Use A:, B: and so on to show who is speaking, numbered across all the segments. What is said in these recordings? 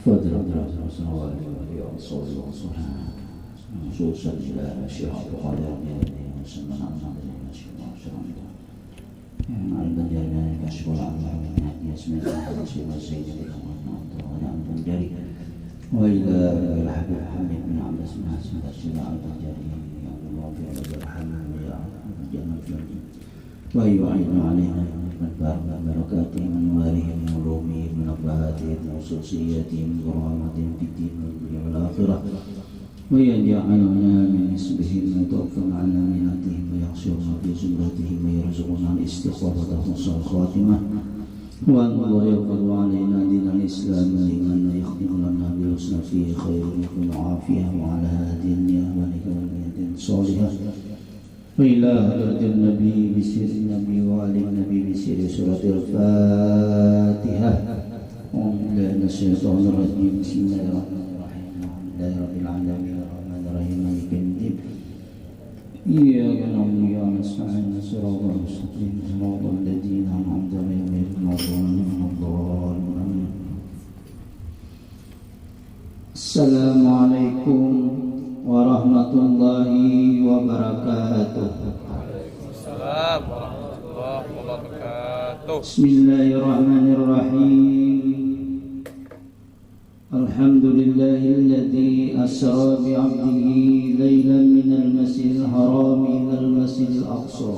A: فضل الصلوات والصلاة والسلام خصوصا إلى الشيخ عبد القادر وسلم على نبينا محمد مع البنجاري كشف العلم من اسماء الله سيدنا محمد وعلى البنجاري وإلى الحبيب حميد بن عبد السماء سيدنا البنجاري الله في عبد الرحمن يا جنة ويعين علينا من بركاته من واره من علومه من نفحاته من خصوصياته من كرامته في الدين والآخرة ويجعلنا من حزبهم ويتوفى عنا منتهم ويحشرنا في زمرتهم ويرزقنا الاستقامة وحسن الخاتمة وأن الله يقبل علينا دين الإسلام لمن يخدم لنا بحسن فيه خير يكون عافية وعلى هذه النعمة ونية صالحة وإلى حضرة النبي بسر النبي وعلى النبي بسر سورة الفاتحة أعوذ بالله من الشيطان الرجيم بسم الله الرحمن الرحيم الحمد لله رب العالمين الرحمن الرحيم مالك يوم الدين إياك نعبد وإياك نستعين صراط المستقيم صراط الذين أنعمت عليهم غير المغضوب عليهم. السلام عليكم warahmatullahi wabarakatuh.
B: Waalaikumsalam warahmatullahi wabarakatuh.
A: Bismillahirrahmanirrahim. Alhamdulillahilladzi asra bi 'abdihi lailan minal masjidil haram ilal masjidil aqsa.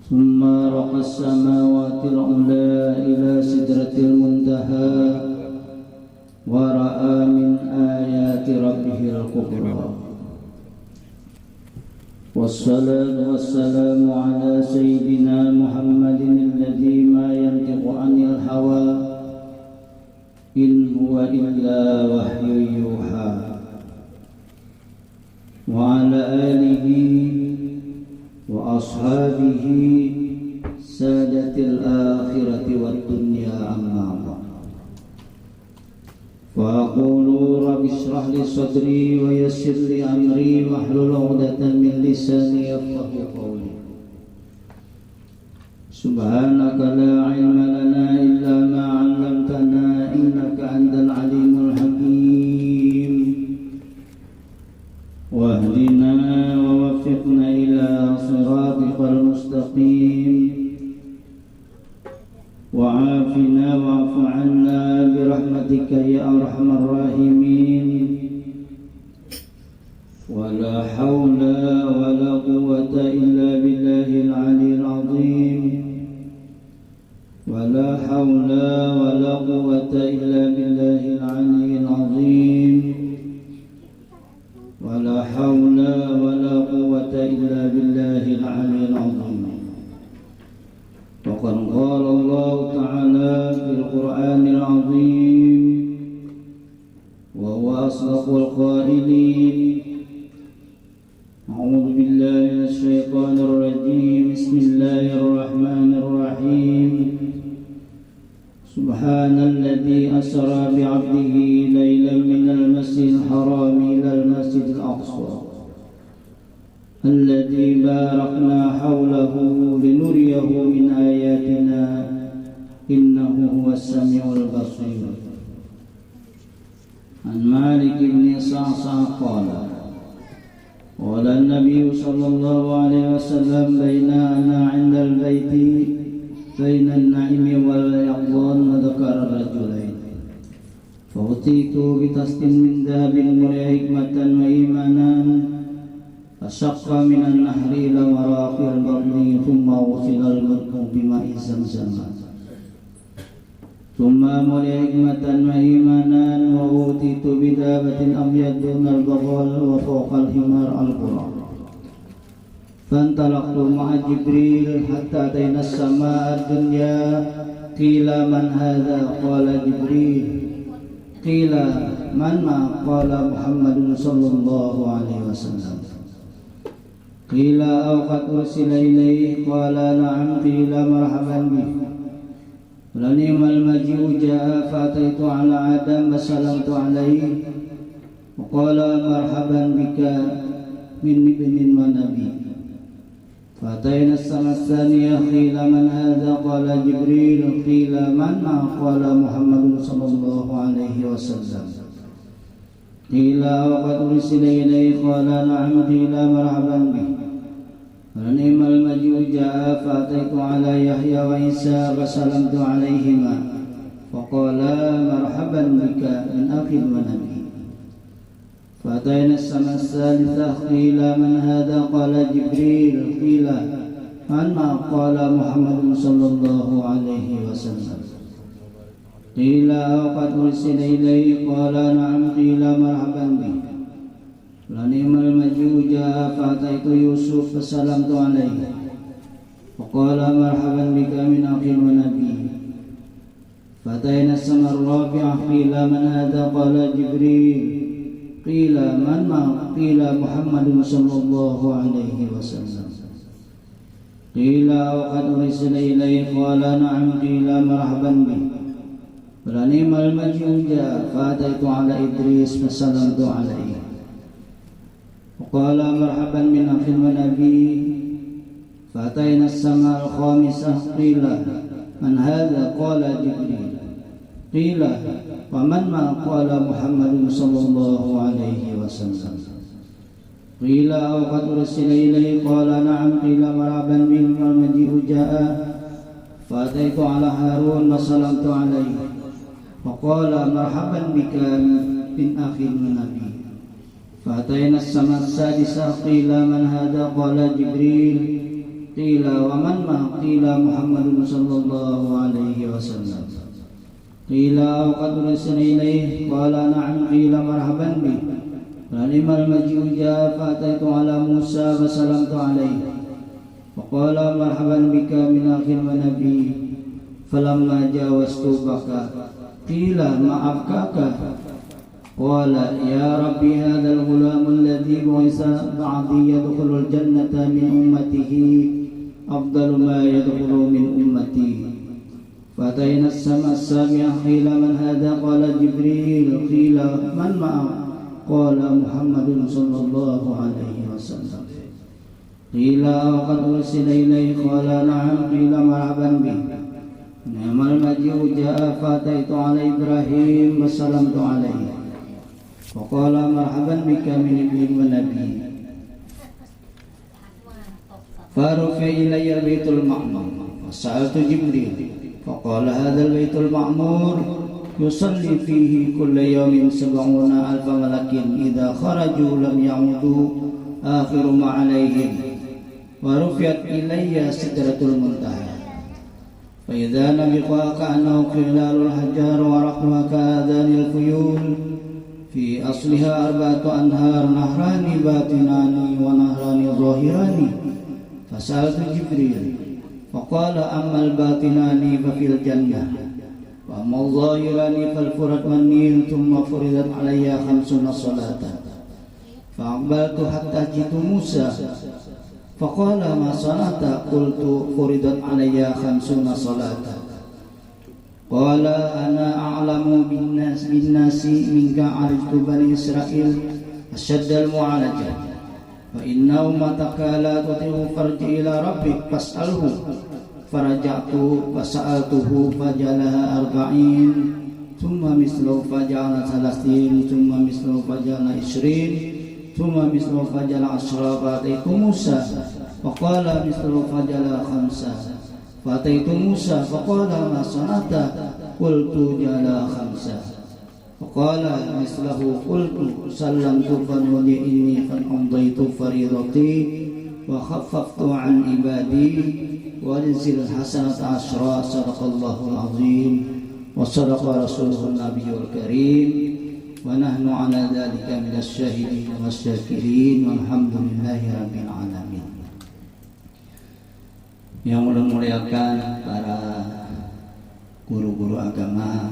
A: Thumma raqas samawati al-'ula ila sidratil muntaha ورأى من آيات ربه الكبرى والصلاة والسلام على سيدنا محمد الذي ما ينطق عن الهوى إن هو إلا وحي يوحى وعلى آله وأصحابه سادة الآخرة والدنيا أما بعد وأقول رب اشرح لي صدري ويسر لي أمري واحلل عقدة من لساني يفقهوا قولي سبحانك لا علم لنا إلا ما علمتنا إنك أنت العليم الحكيم واهدنا ووفقنا إلى صراطك المستقيم وعافنا واعف عنا برحمتك يا أرحم الراحمين ولا حول ولا قوة إلا بالله العلي العظيم ولا حول ولا قوة إلا بالله العلي العظيم ولا حول ولا قوة إلا بالله العلي العظيم وقد قال الله تعالى في القرآن العظيم وهو أصدق القائلين أعوذ بالله من الشيطان الرجيم بسم الله الرحمن الرحيم سبحان الذي أسرى بعبده ليلا من المسجد الحرام إلى المسجد الأقصى الذي باركنا حوله لنريه من آياتنا إنه هو السميع البصير. عن مالك بن صعصع قال قال النبي صلى الله عليه وسلم بين أنا عند البيت بين النعيم واليقظان وذكر الرجلين فأتيت بطست من ذهب ولي حكمة وإيمانا فشق من النهر إلى مراق البطن ثم غسل البطن بماء زمزم ثم ملئ حكمة وإيمانا وأوتيت بدابة أبيض دون البغل وفوق الحمار القرى فانطلقت مع جبريل حتى أتينا السماء الدنيا قيل من هذا قال جبريل قيل من ما قال محمد صلى الله عليه وسلم قيل أو قد أرسل إليه قال نعم قيل مرحبا به ولنعم المجيء جاء فأتيت على آدم فسلمت عليه وقال مرحبا بك من ابن ونبي فأتينا السماء الثانية قيل من هذا قال جبريل قيل من قال محمد صلى الله عليه وسلم قيل وقد أرسل إليه قال نعم قيل مرحبا به فنعم المجيء جاء فأتيت على يحيى وعيسى فسلمت عليهما فقالا مرحبا بك من أخ ونبي فأتينا السماء الثالثة قيل من هذا قال جبريل قيل من قال محمد صلى الله عليه وسلم قيل وقد أرسل إليه قال نعم قيل مرحبا به فنعم المجيء جاء فأتيت يوسف فسلمت عليه فقال مرحبا بك من أخ ونبي فأتينا السماء الرابعة قيل من هذا قال جبريل قيل من قيل محمد صلى الله عليه وسلم قيل وقد أرسل إليه قال نعم قيل مرحبا به فنعم المجيء جاء فأتيت على إدريس فسلمت عليه وقال مرحبا من أخ ونبي فأتينا السماء الخامسة قيل من هذا قال جبريل قيل ومن قال محمد صلى الله عليه وسلم قيل وقد أرسل إليه قال نعم قيل مرحبا به المجيء جاء فأتيت على هارون وسلمت عليه وقال مرحبا بك من أخ ونبي فأتينا السماء السادسة قيل من هذا قال جبريل قيل ومن قيل محمد صلى الله عليه وسلم قيل وقد أرسل إليه قال نعم قيل مرحبا به فنعم المجيء جاء فأتيت على موسى فسلمت عليه وقال مرحبا بك من أخ ونبي فلما جاوزت بكى قيل ما أبكاك قال يا ربي هذا الغلام الذي بعث بعدي يدخل الجنة من أمته أفضل ما يدخل من أمتي فأتينا السماء السابعة قيل من هذا قال جبريل قيل من معه قال محمد صلى الله عليه وسلم قيل وقد أرسل إليه قال نعم قيل مرحبا به نعم المجيء جاء فأتيت على إبراهيم وسلمت عليه وقال مرحبا بك من ابن ونبي فرفع إلي البيت المعمور وسألت جبريل فقال هذا البيت المعمور يصلي فيه كل يوم 70,000 ملك إذا خرجوا لم يعودوا آخر ما عليهم ورفعت إلي سدرة المنتهى فإذا نبقى كأنه خلال الحجار ورقها كآذان الخيول في أصلها 4 أنهار نهران باطنان ونهران ظاهران فسألت جبريل فقال أما الباطنان ففي الجنة وأما الظاهران فالفرات والنيل ثم فرضت علي 50 صلاة فأقبلت حتى جئت موسى فقال ما صنعت قلت فرضت علي 50 صلاة قال أنا أعلم بالناس منك عرفت بني إسرائيل أشد المعالجة فإن أمتك لا تطيع فارجع إلى ربك فاسأله فرجعت فسألته فجعلها 40 ثم مثله فجعل 30 ثم مثله فجعل 20 ثم مثله فجعل 10 فأتيت موسى فقال مثله فجعل 5 فأتيت موسى فقال ما صنعت قلت جعل 5 فقال مثله قلت سلمت فنودي إني فأمضيت فريضتي وخففت عن عبادي ونزل الحسنة 10 صدق الله العظيم وصدق رسوله النبي الكريم ونحن على ذلك من الشاهدين والشاكرين والحمد لله رب العالمين. Yang mulia-muliakan para guru-guru agama,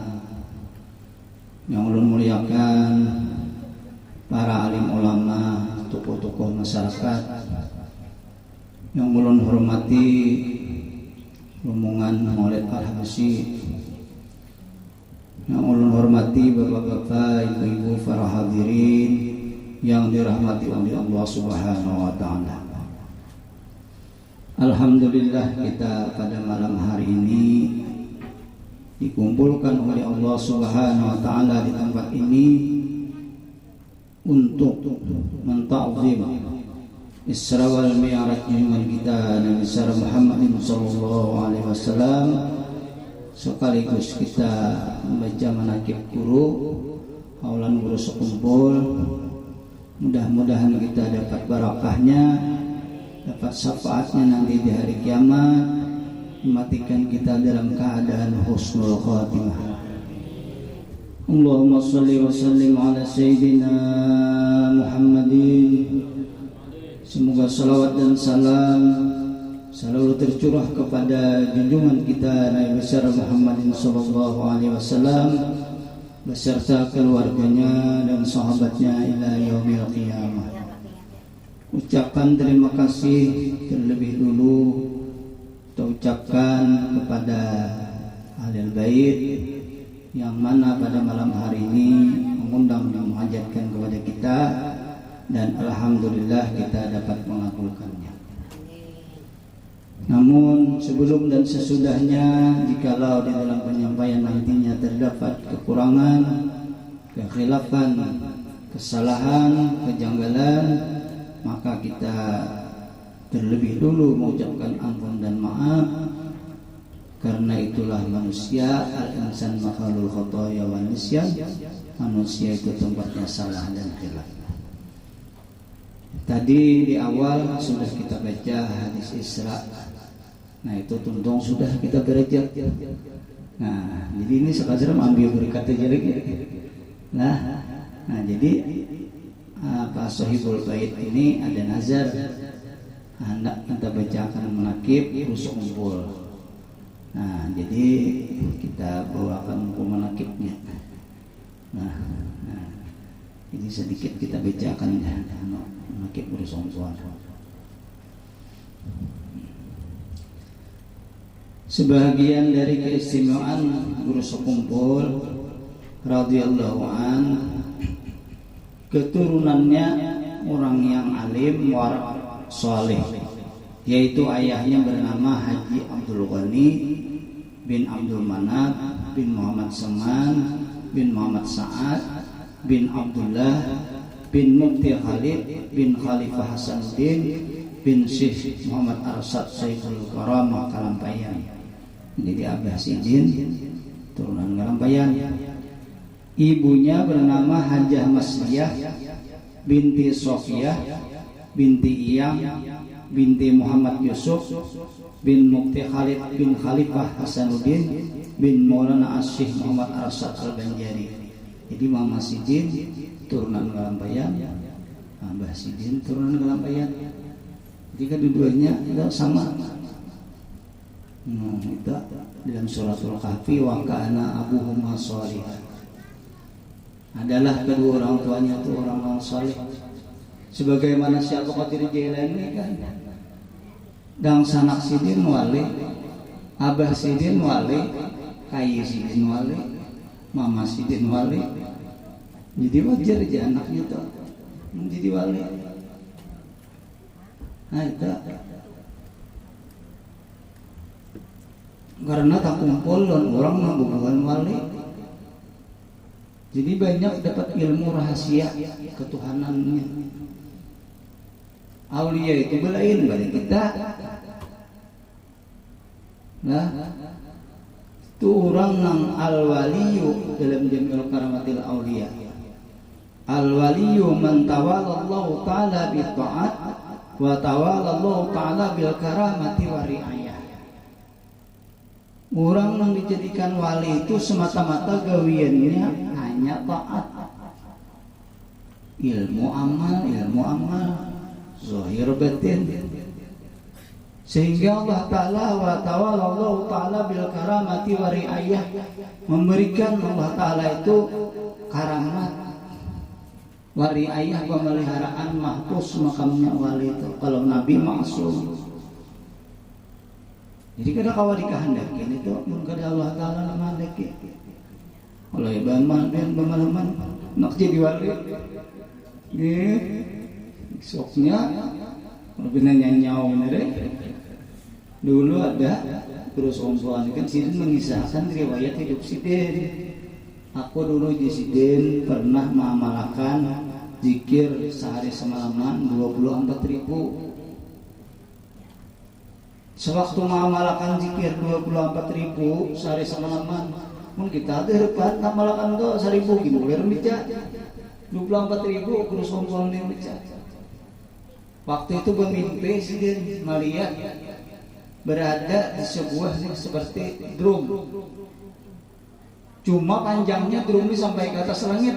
A: yang mulia-muliakan para alim ulama, tokoh-tokoh masyarakat, yang ulun hormati rombongan Maulid Al-Habsyi, yang ulun hormati bapak-bapak, ibu-ibu, para hadirin yang dirahmati oleh Allah Subhanahu wa taala. Alhamdulillah kita pada malam hari ini dikumpulkan oleh Allah Subhanahu wa taala di tempat ini untuk mentakzim Isra wal Mi'raj junjungan kita Nabi besar Muhammadin sallallahu alaihi wasallam, sekaligus kita membaca manaqib guru, haulan guru sekumpul. Mudah-mudahan kita dapat barakahnya, dapat syafaatnya nanti di hari kiamat, mematikan kita dalam keadaan husnul khatimah. Allahumma shalli wa sallim ala sayyidina Muhammadin. Semoga salawat dan salam selalu tercurah kepada junjungan kita Nabi besar Muhammadin sallallahu alaihi wasallam beserta keluarganya dan sahabatnya ila yaumil qiyamah. Ucapan terima kasih terlebih dulu kita ucapkan kepada Ahlul Bait yang mana pada malam hari ini mengundang dan menghajatkan kepada kita, dan alhamdulillah kita dapat mengabulkannya. Namun sebelum dan sesudahnya, jikalau di dalam penyampaian nantinya terdapat kekurangan, kekhilafan, kesalahan, kejanggalan, maka kita terlebih dulu mengucapkan ampun dan maaf, karena itulah manusia, al-insan makhlul khotoya wa nisyan, manusia itu tempatnya salah dan khilaf. Tadi di awal sudah kita baca hadis Isra. Nah itu tuntung sudah kita bekerja. Nah jadi ini sekadar ambil berkat aja lagi. Nah jadi Pak Sohibul Bait ini ada nazar, hendak kita bacakan manaqib terus kumpul. Nah jadi kita bawakan buku manaqibnya. Nah jadi sedikit kita bacakan ya. Manaqib bersongsuan. Sebagian dari keistimewaan guru sekumpul radhiyallahu an, keturunannya orang yang alim warak saleh, yaitu ayahnya bernama Haji Abdul Ghani bin Abdul Manaf bin Muhammad Saman bin Muhammad Sa'ad bin Abdullah bin Mufti Khalid bin Khalifah Hasanuddin bin Syekh Muhammad Arsad Sayyidul Karamah Kalampayan. Jadi Abah Sidin turunan Kalampayan. Ibunya bernama Hajah Masliyah binti Sofiyah binti Iyam binti Muhammad Yusuf bin Mufti Khalid bin Khalifah Hasanuddin bin Maulana Syekh Muhammad Arsad Al-Banjari. Jadi Mama Sidin turunan Kalampayan, Abah Sidin turunan Kalampayan. Jika dua-duanya sama. Itu dalam suratul Kahfi, wa kana abuhuma shalihan. Adalah kedua orang tuanya itu orang-orang saleh. Sebagaimana Syekh Abdul Qadir Jailani kan. Dan sanak Sidin wali, Abah Sidin wali, Kai Sidin wali, Mama Sidin wali. Jadi wajar aja anaknya itu menjadi wali. Nah itu karena tak kumpul dan orang bukan wali. Jadi banyak dapat ilmu rahasia ketuhanannya. Aulia itu belain bagi kita. Nah, itu orang yang al-waliyu dalam Jamil Karamatil Aulia. Al-waliyu man tawalallahu ta'ala bi ta'at wa tawalallahu ta'ala bil karamati wa ri'ayah. Orang yang dijadikan wali itu semata-mata gawiannya hanya taat. Ilmu amal, zahir batin. Sehingga Allah Ta'ala wa tawalallahu ta'ala bil karamati wa ri'ayah, memberikan Allah Ta'ala itu karamat wa ri'ayah, pemeliharaan mahfuz makamnya wali itu. Kalau Nabi maksum. Jadi kada kawa dikehendakin itu mun kada Allah Ta'ala ngamandaki. Oleh bamalaman nak jadi wali. Nggih. Soknya lebih nanyau bener. Dulu ada guru sekumpulan kan Sidin mengisahkan riwayat hidup Sidin. Aku dulu di Sidin pernah mengamalkan zikir sehari semalaman 24.000. Sewaktu mengamalkan zikir 24.000 sehari semalaman, mun kita ada depan mengamalkan tuh 1.000 gitu, boleh baca 24.000 guru sekumpulan yang baca. Waktu itu bermimpi Sidin melihat berada di sebuah seperti drum. Cuma panjangnya drum ini sampai ke atas langit.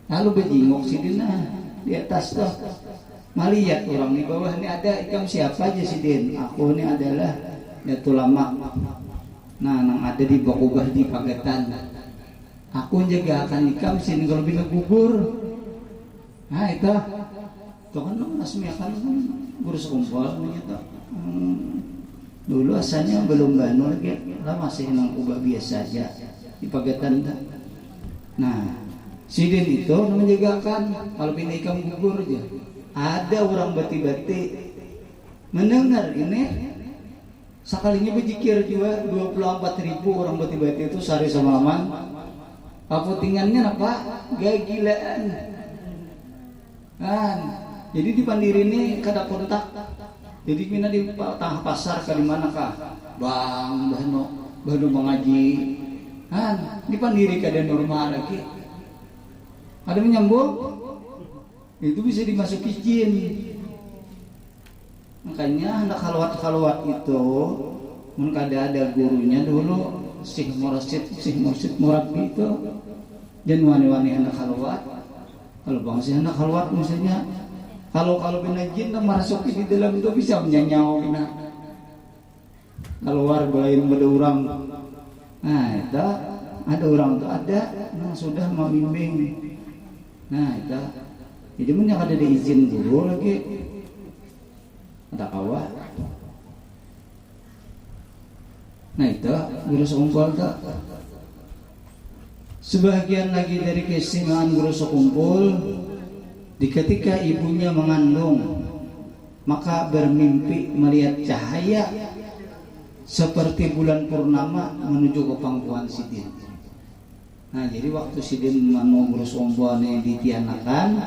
A: Lalu berjingok Sidin di atas tuh. Melihat orang di bawah ini ada ikam siapa aja Sidin? Aku ini adalah Datuk Lama. Nah, yang ada di Bakubah di Pagetan. Aku jaga akan ikam sini kalau bina gugur. Nah itu. Tuh kan nasmiakan guru sekumpul namanya. Dulu asalnya belum banu lagi lah masih nang ubah biasa aja di Pagetan. Nah Sidin itu menjagakan kalau pindah ikam gugur aja ada orang bati-bati mendengar ini sekalinya berzikir juga 24.000 orang bati-bati itu sehari semalaman paputingannya apa gak gilaan kan jadi di Pandiri ini kada kontak. Jadi mina di tengah pasar ke di mana kah? Bang, bahno mengaji. Di Pandiri kada normal lagi. Ada menyambung? Itu bisa dimasuki jin. Makanya hendak khalwat itu mun kada ada gurunya dulu Syekh Mursyid Murabi itu dan wani-wani hendak khalwat. Kalau bangsa hendak khalwat misalnya kalau bina jin masuk di dalam itu bisa menyanyau bina. Kalau warga lain ada orang, nah itu ada orang itu ada yang sudah membimbing. Nah itu, jadi punya ada diizin guru lagi, ada kawah. Nah itu guru sekumpul itu. Sebagian lagi dari keistimewaan guru sekumpul. Ketika ibunya mengandung, maka bermimpi melihat cahaya seperti bulan purnama menuju ke pangkuan Sidin. Nah, jadi waktu Sidin mau ngurus omboane ditianakan,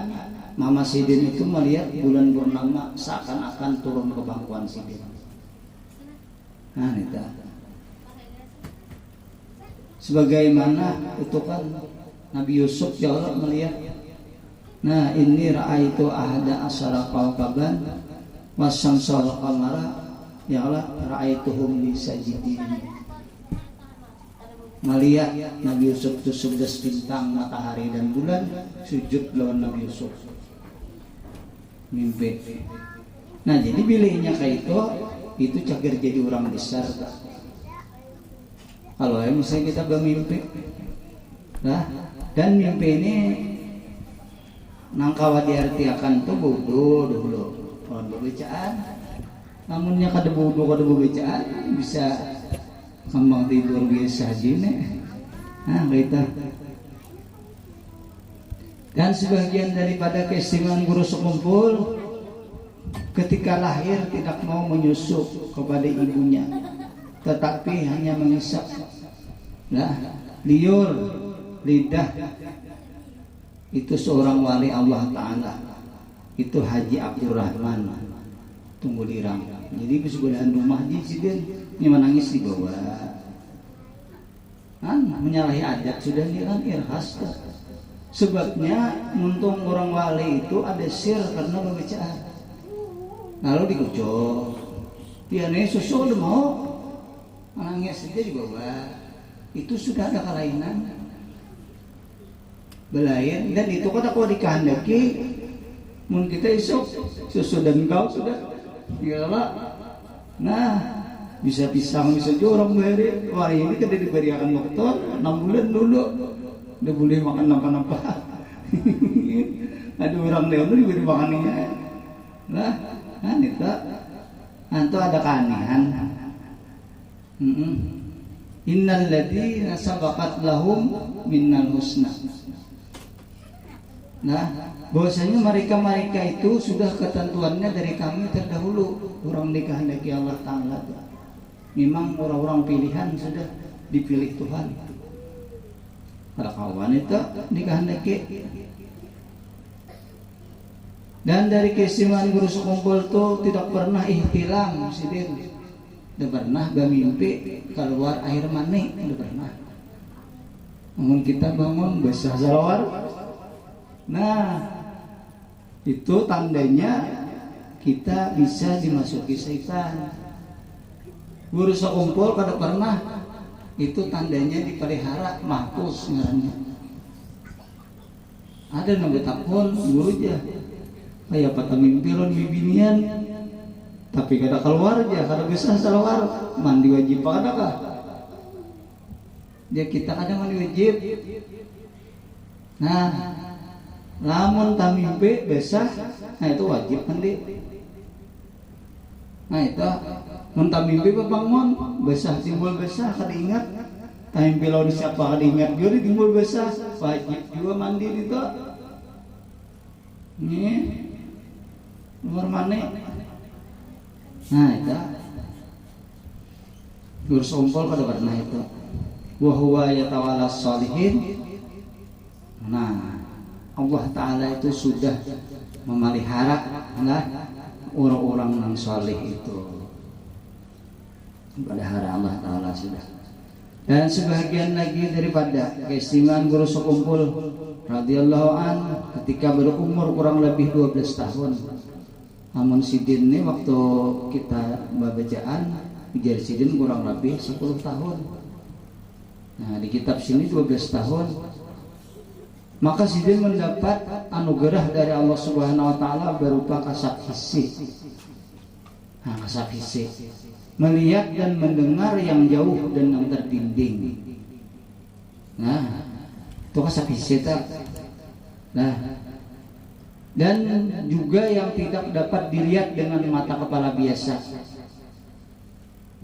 A: Mama Sidin itu melihat bulan purnama seakan-akan turun ke pangkuan Sidin. Nah, itu. Sebagaimana itu kan Nabi Yusuf ya Allah melihat. Nah ini ra'aitu ahada asyara kawkaban wasyamsa wal qamara ya Allah ra'aituhum li sajidin. Melihat Nabi Yusuf itu 11 bintang matahari dan bulan sujud lawan Nabi Yusuf. Mimpi. Nah jadi bilihnya kayak itu cager jadi orang besar. Kalau misalnya kita bermimpi, nah dan mimpi ini nangkawa diartiakan tuh bodoh dulu kalau bacaan namunnya kada bodoh kada bacaan bisa kembang tidur biasa aja nih nah gitu. Dan sebagian daripada keistimewaan guru sekumpul ketika lahir tidak mau menyusu kepada ibunya tetapi hanya mengisap liur lidah. Itu seorang wali Allah Ta'ala. Itu Haji Abdurrahman Tunggu Lirang. Jadi di sebelahan rumah Haji Sidin ini menangis di bawah. Menyalahi adat sudah kan irhas. Sebabnya untung orang wali itu ada sir karena pembacaan. Lalu dikucuk. Tiane susu udah mau menangis saja di bawah. Itu sudah ada kelainan. Belayan dan itu kata kau dikehendaki mun kita isuk susu dan kau sudah iyalah nah bisa pisang bisa jorong beri wah ini kan diberikan dokter 6 bulan dulu udah boleh makan apa-apa ada orang dulu diberi makannya nah itu ada keanehan innal ladzina sabaqat lahum minnal husna.
C: Nah, bahwasanya mereka itu sudah ketentuannya dari kami terdahulu, orang dikehendaki Allah Ta'ala. Memang orang-orang pilihan sudah dipilih Tuhan. Para wanita dikehendaki. Dan dari keistimewaan guru sekumpul itu tidak pernah ihtilam, sidin. Tidak pernah bermimpi keluar air mani, tidak pernah. Namun kita bangun besar salawat. Nah, itu tandanya kita bisa dimasuki setan. Guru sekumpul kada pernah, itu tandanya dipelihara mahpus ngarannya. Ada nabi takun guru aja. Kayak patah mimpiron bibinian, tapi kada keluar aja, kada bisa keluar. Mandi wajib kada kah? Dia kita kada mandi wajib. Nah, lamun tak mimpi besar, nah itu wajib mandi. Nah itu, mentah mimpi bangun besar timbul besar kada ingat. Tak mimpi lawan siapa kada ingat juga timbul besar, wajib juga mandi itu. Nih. Nomor mana? Nah itu guru sompol pada pernah itu. Wahuwa yatawala sholihin. Nah Allah Ta'ala itu sudah memelihara orang-orang yang sholih itu. Memelihara Allah Ta'ala sudah. Dan sebagian lagi daripada keistimewaan guru sekumpul radhiyallahu an ketika berumur kurang lebih 12 tahun. Namun sidin ini waktu kita bacaan ujar sidin kurang lebih 10 tahun. Nah di kitab sini 12 tahun. Maka sidin mendapat anugerah dari Allah Subhanahu Wa Taala berupa kasab hissi. Nah kasab hissi, melihat dan mendengar yang jauh dan yang terdinding. Nah itu kasab hissi tak. Nah dan juga yang tidak dapat dilihat dengan mata kepala biasa.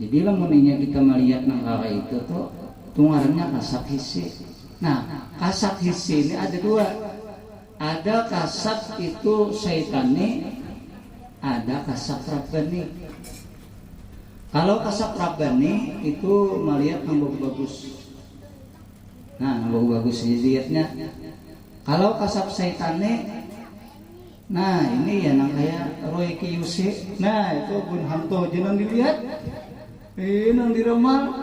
C: Jadi lamunnya kita melihat nangkara itu tuh tungarnya kasab hissi. Nah kasab hissi ini ada dua. Ada kasab itu syaitani, ada kasab rabbani. Kalau kasab rabbani itu melihat yang bagus. Nah yang bagus dilihatnya. Kalau kasab syaitani, nah ini ya nang kayak Roy Kiyusi. Nah itu pun hantu jangan dilihat. Nang diramal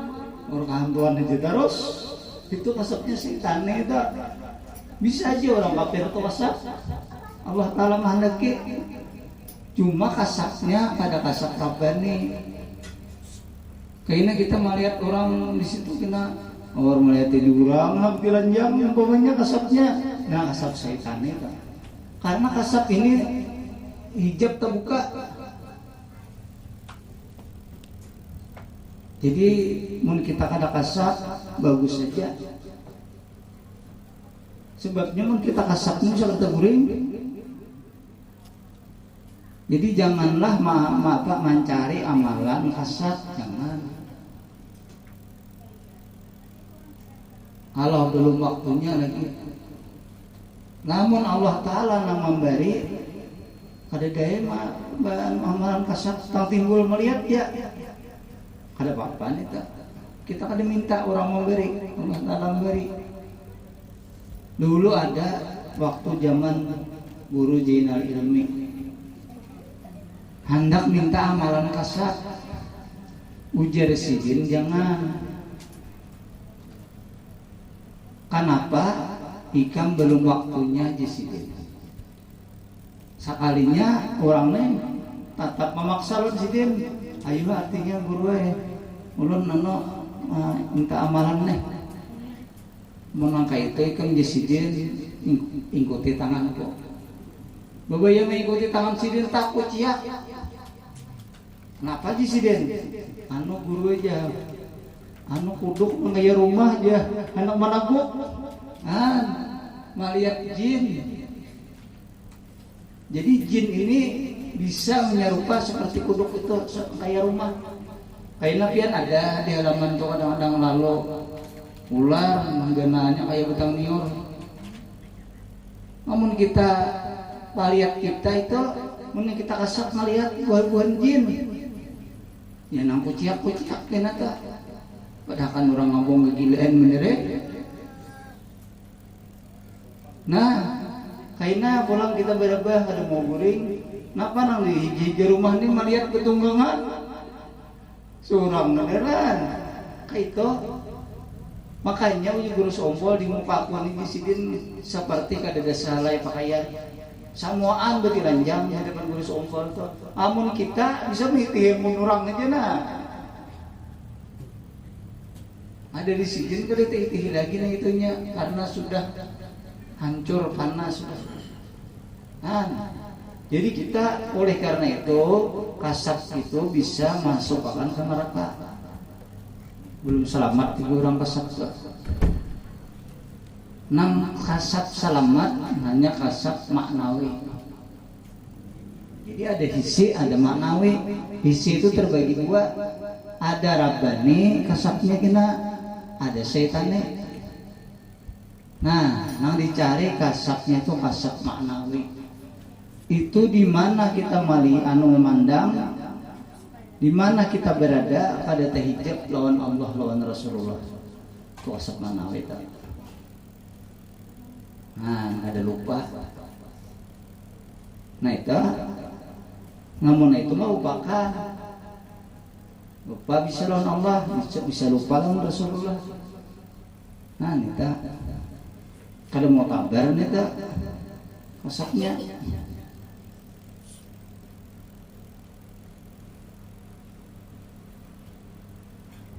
C: orang kehantuan aja terus. Itu kasabnya setan itu. Bisa aja orang kafir itu kasab. Allah Ta'ala menghendaki. Cuma kasabnya pada kasab rabbani. Kayaknya kita melihat orang di situ kena orang melihat di orang hampilan jam umpamanya kasabnya. Nah kasab setan itu. Karena kasab ini hijab terbuka. Jadi mun kita kada kasab bagus saja. Sebabnya mun kita kasabnya bisa terguring. Jadi janganlah mencari amalan kasab, jangan. Allah belum waktunya lagi. Namun Allah Ta'ala yang memberi kada daya amalan kasab tang timbul melihat ya kada apa-apa nih tak. Kita kada minta orang memberi, Allah Ta'ala memberi. Dulu ada waktu zaman guru Jainal Ilmi hendak minta amalan kasab, ujar sidin jangan. Kenapa? Ikam belum waktunya jisidin. Sekalinya orangnya tetap memaksa lu jisidin. Ayo artinya guru ulun nano minta amalan nih. Menangka itu ikam jisidin ikuti tanganku. Babaya mengikuti tangan sidin takut ya. Kenapa jisidin? Anu guru aja. Anu kuduk mengaya rumah aja. Anak managuk. Melihat jin. Jadi jin ini bisa menyerupa seperti kuduk itu kayak rumah. Kayak pian ada di halaman tuh kadang-kadang lalu ular menggenanya kayak betang niur. Namun kita lihat kita itu, mun kita kasat melihat buah-buahan jin. Ya nang kuciak-kuciak kena ta. Padahal kan orang ngomong kegilaan bener. Nah, kaina pulang kita berabah ada mau guring. Napa nang di hiji rumah ini melihat ketunggangan? Surang beneran. Kaito. Makanya uji guru sompol di muka aku ini sidin seperti kada salai pakaian. Samuaan beti ranjang di depan guru sompol tuh. Amun kita bisa mengitih orang aja nah. Ada di sidin kada itih lagi nah itunya karena sudah hancur panas sudah. Jadi kita oleh karena itu kasat itu bisa masuk akan ke neraka. Belum selamat tiga orang kasat. Nang kasat selamat hanya kasat maknawi. Jadi ada hisi, ada maknawi. Hisi itu terbagi dua. Ada rabbani, kasatnya kena. Ada setannya. Nah, nang dicari kasatnya itu kasat maknawi. Itu di mana kita memandang, di mana kita berada pada tahijab lawan Allah lawan Rasulullah. Itu asap manawi tak. Nah, ada lupa. Nah itu, ngamun itu mah lupakan. Lupa bisa lawan Allah, bisa lupa lawan Rasulullah. Nah itu, kalau mau kabar itu asapnya.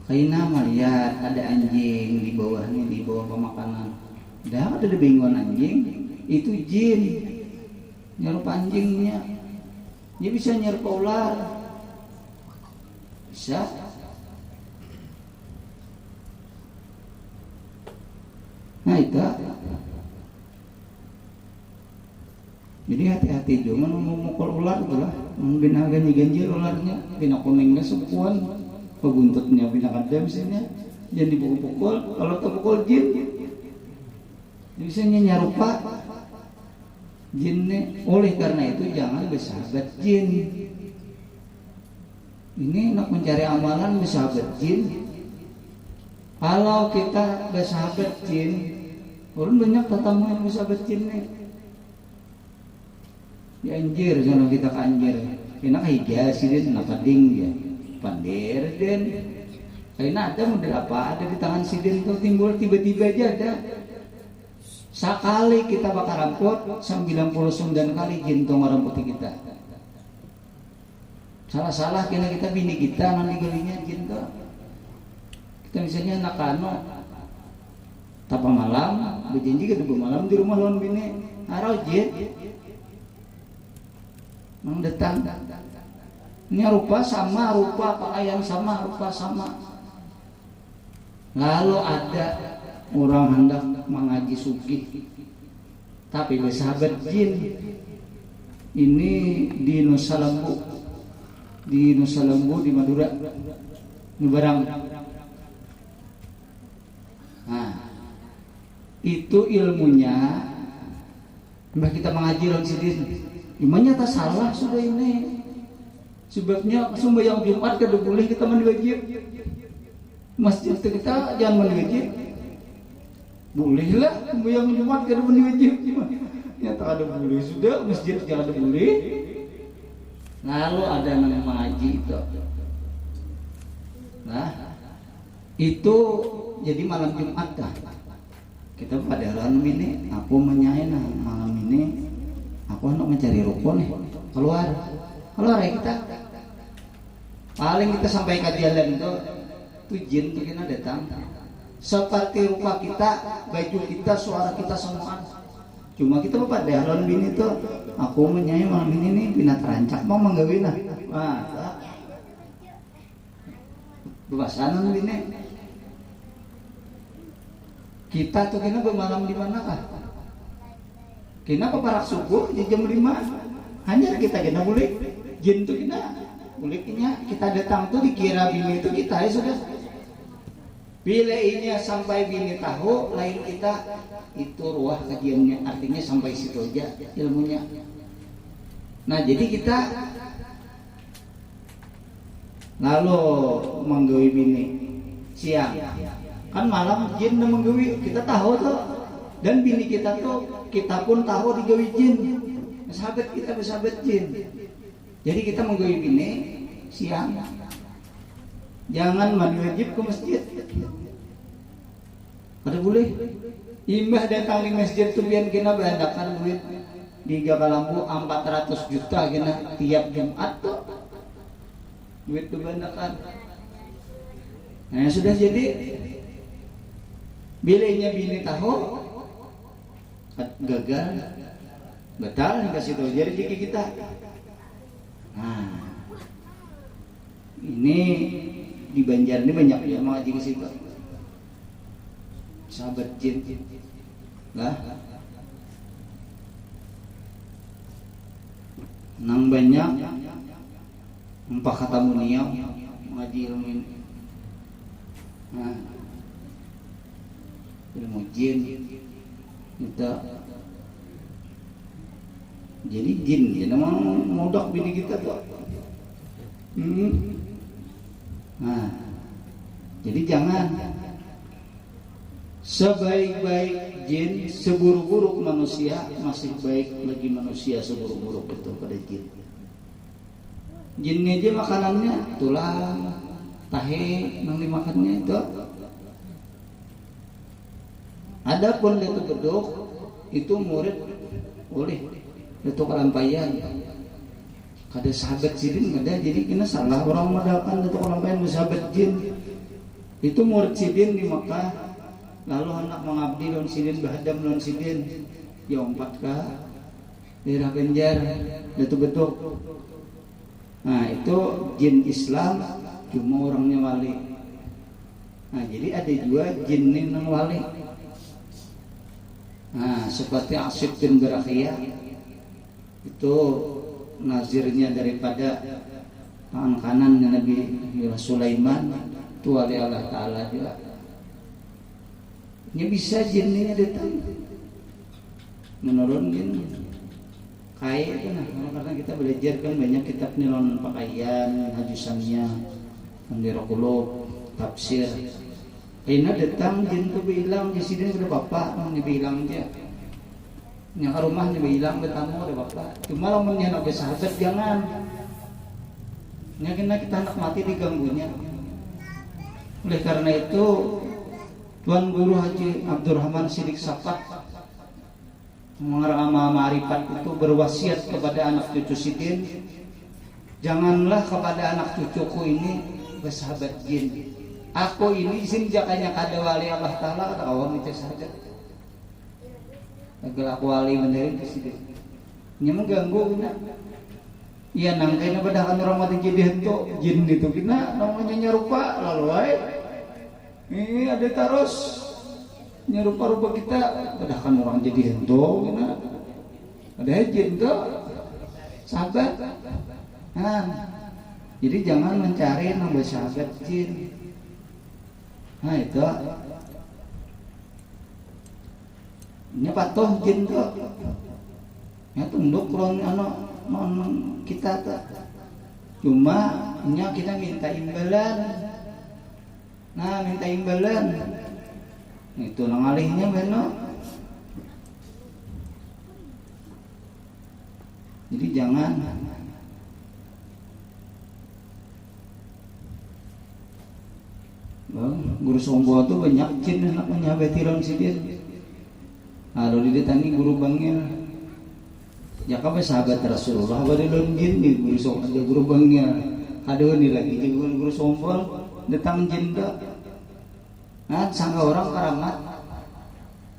C: Kaina melihat ada anjing di bawahnya, di bawah pemakanan. Dah ada bingungan anjing, itu jin. Nyerupa anjingnya. Dia bisa nyerupa ular. Bisa. Nah itu. Jadi hati-hati juga memukul ular itulah. Membinagan ganjil ularnya, bina kuningnya sepuan. Pebuntutnya bina kadam misalnya, jangan dipukul-pukul. Kalau terpukul jin, misalnya nyarupa jinnya. Oleh karena itu jangan bersahabat jin. Ini nak mencari amalan bersahabat jin. Kalau kita bersahabat jin, orang banyak tetamu yang bersahabat jin nih. Di anjir, kalau kita ke anjir, enak aja sih dia napading dia. Pandir den, karena ada model apa ada di tangan sidin itu timbul tiba-tiba aja ada. Sekali kita bakar ramput 99 kali jin tong ramputi kita. Salah-salah kena kita bini kita nanti gelinya jin tuh. Kita misalnya anak kano tapa malam, berjanji ke malam di rumah lawan bini, arau jin, mendatang. Ini rupa sama, rupa pakaian sama, rupa sama. Lalu ada orang hendak mengaji sugih, tapi bersahabat jin. Ini di Nusa Lembu, di Madura, Nubarang. Nah, itu ilmunya. Mbak kita mengaji lawan sidin, imannya tak salah sudah ini. Sebabnya sembahyang Jumat kada boleh kita mandi wajib. Masjid kita jangan mandi wajib. Bolehlah sembahyang Jumat kada mandi wajib. Ya tak ada boleh sudah, masjid jangan ada boleh. Lalu ada nama mengaji itu. Nah, itu jadi malam Jumat dah. Kita pada malam ini, aku menyain malam ini, aku hendak mencari rukun nih. Keluar kita. Paling kita sampai ke jalan itu jin tuh kena datang. Seperti rupa kita, baju kita, suara kita semua. Cuma kita lupa deh lawan bini itu. Aku menyai malam ini nih bina terancak mau menggawin lah. Nah, bebasan bini. Kita tuh kena bermalam di mana kah? Kena parak subuh di jam 5. Hanya kita kena boleh. Jin tuh kena bolehnya kita datang tuh dikira bini itu kita ya sudah. Bila inya sampai bini tahu, lain kita itu ruah kajiannya, artinya sampai situ aja ilmunya. Nah jadi kita lalu menggawi bini siang, kan malam jin menggawi, kita tahu tuh, dan bini kita tuh kita pun tahu digawi jin, sahabat kita bersahabat jin. Jadi kita menggawi bini siang, jangan mandi wajib ke masjid. Ada boleh imbah datang di masjid tuh biar kena berandakan duit di Gabalambu 400 juta kena tiap Jumat tuh duit tuh berandakan. Nah sudah jadi bilainya bini tahu gagal batal dikasih tahu jadi diki kita. Nah ini di Banjar ini banyak ya mengaji ke situ. Sahabat jin lah nang banyak empat kata munia mengaji ilmu ini. Nah ilmu jin kita jadi jin ya memang modok bini kita tuh. Nah jadi jangan sebaik-baik jin, seburuk-buruk manusia, masih baik lagi manusia seburuk-buruk itu pada jin. Jinnya aja makanannya tulang, tahe, yang dimakannya itu. Adapun itu beduk, itu murid boleh, itu kalampayan. Kada sahabat sidin kada, jadi kena salah orang modalkan itu kalampayan bersahabat jin. Itu murid sidin di Makkah. Lalu anak mengabdi lawan sidin bahadam lawan sidin ya ompat ka daerah Banjar itu betul. Nah itu jin Islam cuma orangnya wali. Nah jadi ada juga jin yang wali. Nah seperti Asif bin Barakhiyah itu nazirnya daripada tangan kanan Nabi Sulaiman itu wali Allah Ta'ala juga. Ini bisa jinnya datang menurun jin kaya kan, karena kita belajar kan banyak kitab nilon pakaian hajusannya Mandiraqulub tafsir. Ini datang jin tuh bilang di sini udah bapak mau dibilang dia yang ke rumahnya bilang bertamu udah bapak. Cuma lamunnya nabi sahabat jangan kena kita anak mati diganggunya. Oleh karena itu Tuan Guru Haji Abdurrahman Sidik Sapat mengarang ma'rifat itu berwasiat kepada anak cucu sidin, janganlah kepada anak cucuku ini bersahabat jin. Aku ini izin jakanya kada wali Allah Ta'ala kata awam itu sahabat. Agar aku wali menjadi sidin. Ini mengganggu kena. Iya nangkainya padahal orang mati jadi itu jin itu kena namanya nyerupa lalu ini ada terus nyerupa-rupa kita padahal orang jadi hendo kena ada jin tuh sahabat. Nah jadi jangan mencari nama sahabat jin. Nah itu ini patuh jin tuh ya tunduk kurang anak kita tuh cuma nya kita minta imbalan. Nah minta imbalan itu nangalihnya benar. Jadi jangan guru sombo itu banyak jin anak menyabeti orang sidin. Lalu ditani guru bangil ya kapan sahabat Rasulullah pada dalam jin nih guru sombo ada guru bangil ada nih lagi guru sombo datang jin dah. Nah sangka orang karamat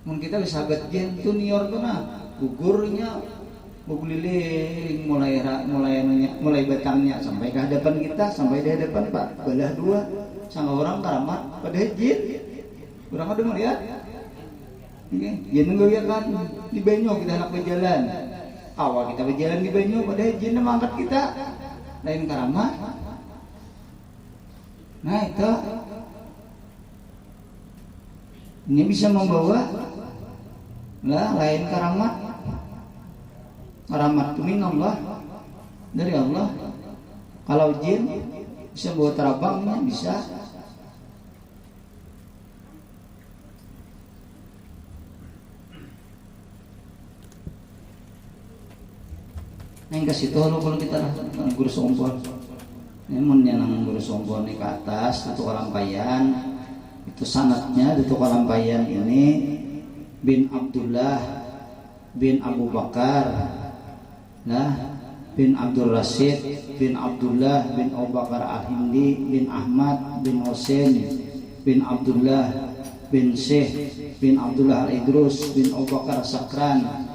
C: mun kita sahabat jin tuh nior tuh nah gugurnya berkeliling mulai batangnya sampai ke hadapan kita sampai di hadapan Pak belah dua sangka orang karamat pada jin. Orang ada melihat jin nggak kan di banyu kita anak berjalan awal kita berjalan di banyu pada jin mengangkat kita lain karamat. Nah itu jadi jangan Ini bisa membawa lain karamat. Karamat itu minallah, dari Allah. Kalau jin bisa bawa terbangnya, bisa. Yang ke situ kalau kita guru sombong, ini menyenang guru sombong ini ke atas itu kalampayan, itu sanadnya itu kalampayan ini bin Abdullah bin Abu Bakar, nah bin Abdul Rasid bin Abdullah bin Abu Bakar Al-Hindi bin Ahmad bin Husain bin Abdullah bin Syekh bin Abdullah Al-Idrus bin Abu Bakar Sakran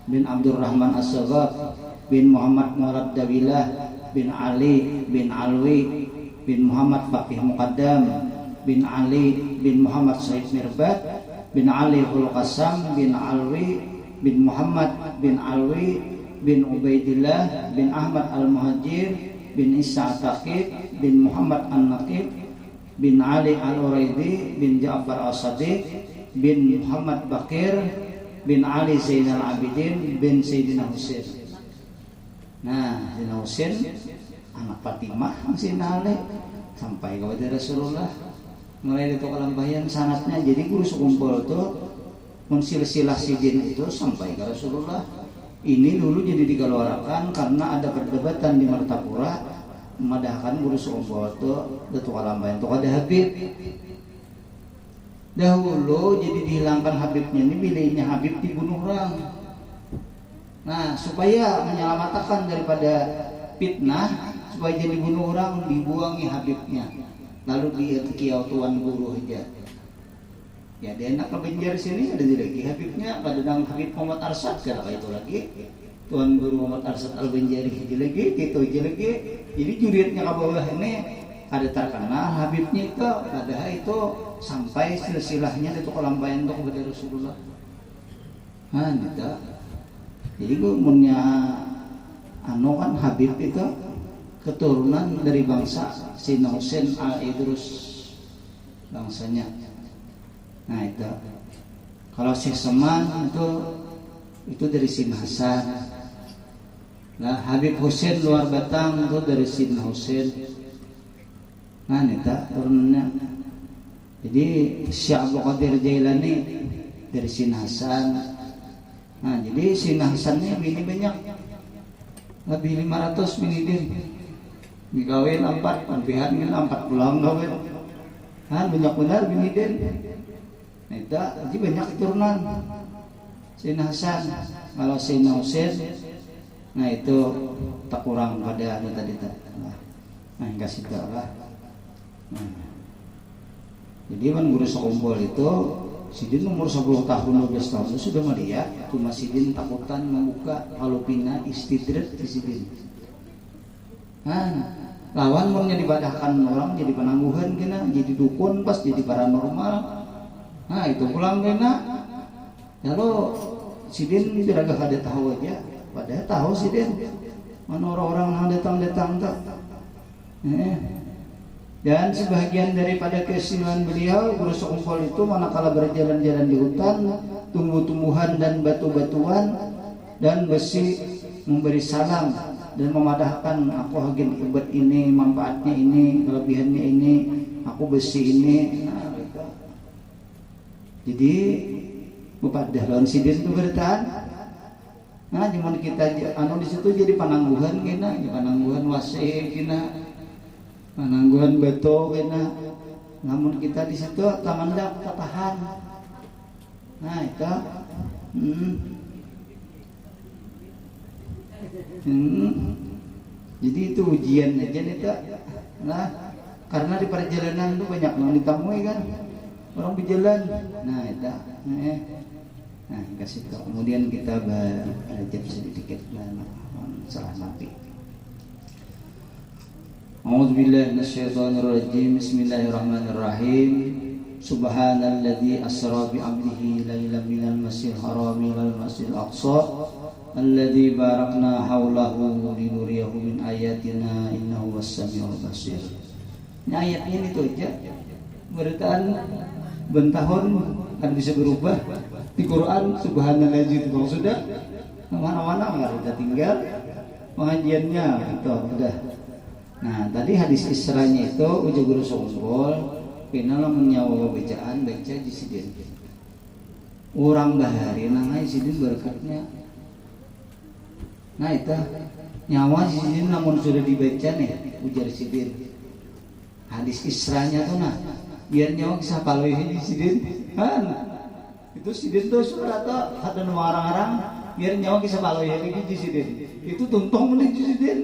C: bin Abdurrahman As-Saghab bin Muhammad Murad Dawilah bin Ali bin Alwi bin Muhammad Faqih Muqaddam bin Ali bin Muhammad Said Mirbad bin Ali Hul Qasam bin Alwi bin Muhammad bin Alwi bin Ubaidillah bin Ahmad Al-Muhajir bin Isa Taqib bin Muhammad An-Naqib bin Ali Al-Uraidi bin Ja'far As-Sadiq bin Muhammad Bakir bin Ali Zainal Abidin bin Sayyidina Husain. Nah, Sayyidina Husain anak Fatimah Sayyidina Ali sampai kepada Rasulullah. Mulai itu kalampayan sanatnya, jadi guru sekumpul itu mensilsilah sidin itu sampai ke Rasulullah. Ini dulu jadi dikeluarkan karena ada perdebatan di Martapura memadahkan guru sekumpul itu kalampayan itu ada Habib. Dahulu jadi dihilangkan Habibnya, ini pilihnya Habib dibunuh orang. Nah, supaya menyelamatkan daripada fitnah, supaya jadi bunuh orang, dibuangi Habibnya. Lalu dia kiau tuan guru aja. Ya dia enak ke Banjar sini ada lagi Habibnya, kadang Habib Muhammad Arsyad kira itu lagi. Tuan guru Muhammad Arsyad Al-Banjari aja lagi, gitu aja lagi. Jadi juridnya ke bawah ini ada terkenal Habibnya itu, padahal itu sampai silsilahnya itu kalampayan untuk kepada Rasulullah. Nah, gitu. Jadi gue punya kan Habib itu keturunan dari bangsa Sayyidina Husain Al-Idrus bangsanya. Nah itu kalau Syekh Seman itu dari Sayyidina Hasan. Nah Habib Husain luar Batang itu dari Sayyidina Husain. Nah itu turunannya. Jadi Syekh Abdul Qadir Jailani dari Sayyidina Hasan. Nah jadi Sayyidina Hasan ini banyak, lebih 500 bini din. Dikawin 4, pampihan 4 pulang kawin. Nah banyak benar bini din. Nah itu jadi banyak keturunan Sayyidina Hasan. Kalau Sayyidina Husain, nah itu tak kurang pada tadi. Nah enggak sih lah. Nah, jadi kan guru sekumpul itu Sidin umur 10 tahun 12 tahun sudah melihat cuma Sidin takutan membuka alupina istidrat di Sidin. Nah, lawan mau dibadahkan orang jadi penangguhan kena, jadi dukun pas jadi paranormal. Nah itu pulang kena. Lalu Sidin tidak ada tahu aja, padahal tahu Sidin mana orang-orang yang datang tak. Dan sebagian daripada keistimewaan beliau guru sekumpul itu manakala berjalan-jalan di hutan, tumbuh-tumbuhan dan batu-batuan dan besi memberi salam dan memadahkan aku hagin obat ini, manfaatnya ini, kelebihannya ini, aku besi ini. Nah, gitu. Jadi bepadah lawan Sidin itu bertahan. Nah, cuman kita di situ jadi panangguhan kena, panangguhan wasih kena. Panangguhan beto kena, namun kita di situ tamandak ketahan. Nah itu, jadi itu ujian aja itu. Nah karena di perjalanan itu banyak yang ditemui kan, orang berjalan. Nah itu, nah kasih tahu. Kemudian kita belajar sedikit salah nabi. A'udzubillahi minasyaitonirrajim. Bismillahirrahmanirrahim. Subhanalladzi asra bi 'abdihi lailan minal masjidil harami ilal masjidil aqsa alladzi barakna haulahu linuriyahu min ayatina innahu was-sami'ul basir. Ini ayatnya itu aja. Beritaan bentahun kan bisa berubah. Di Quran subhanallah kalau sudah mana-mana nggak udah tinggal pengajiannya gitu udah. Nah tadi hadis Isra'nya itu uji guru songkol pina lamun nyawa bacaan baca di sidin orang bahari nangai sidin berkatnya. Nah itu nyawa sidin namun sudah dibaca nih ujar sidin hadis Isra'nya tuh nah biar nyawa bisa palwih di sidin kan itu sidin tuh surat tuh ada nama orang-orang biar nyawa bisa palwih di sidin itu tuntung di sidin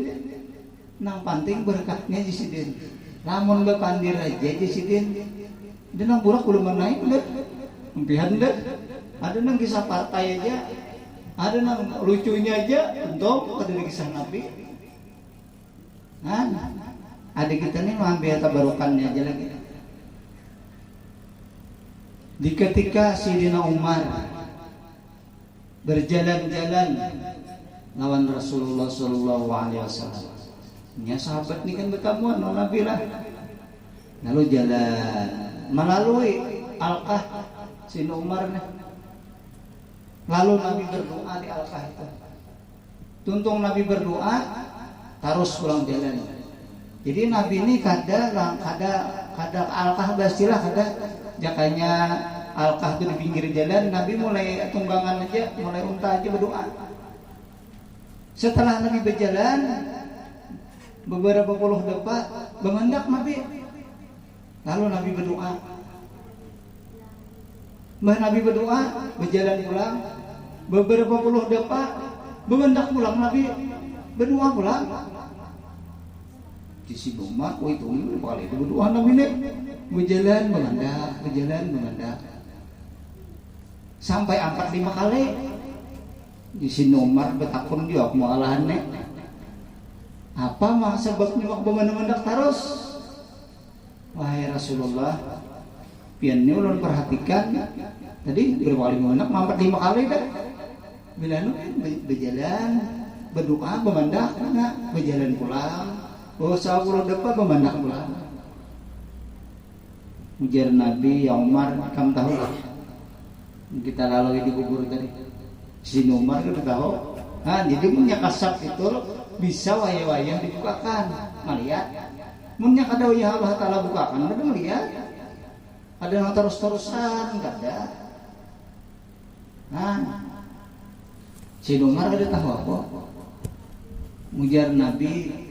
C: nang penting berkatnya di sidin lamun bepandir aja di sidin dan nang burak belum naik deh impian deh ada nang kisah partai aja ada nang lucunya aja tuntung ada kisah nabi kan ada kita nih mengambil tabarukannya aja lagi. Di ketika Sayyidina Umar berjalan-jalan lawan Rasulullah Sallallahu Alaihi Wasallam, ya sahabat ini kan berkamuan Nabi lah, lalu jalan melalui Alqah Sayyidina Umar nih, lalu Nabi berdoa di Alqah itu, tuntung Nabi berdoa terus pulang jalan. Jadi Nabi ini kada Alqah bastilah kada jakanya Alqah itu di pinggir jalan, Nabi mulai tunggangan aja, mulai unta aja berdoa. Setelah Nabi berjalan beberapa puluh depa mengendap Nabi, lalu Nabi berdoa. Mbah Nabi berdoa berjalan pulang beberapa puluh depa mengendap pulang Nabi berdoa pulang. Di si rumah, itu kali itu berdoa Nabi nih berjalan mengendap sampai 4-5 kali di si Umar betakun dia mau alahan nih apa mah sebabnya waktu mendak terus wahai Rasulullah pian ini ulun perhatikan tadi berkali mendak 4-5 kali dah bila berjalan berdoa mendak berjalan pulang. Oh, sahabat depan memandang pulang. Ujar Nabi, ya Umar, kamu tahu lah. Kita lalui di kubur tadi. Si Umar kita tahu. Nah, jadi punya kasab itu bisa wayah-wayah dibukakan. Melihat. Punya kada wayah Allah Ta'ala bukakan. Ada melihat. Ada yang terus-terusan, kada. Nah, si Umar kada tahu apa. Ujar Nabi,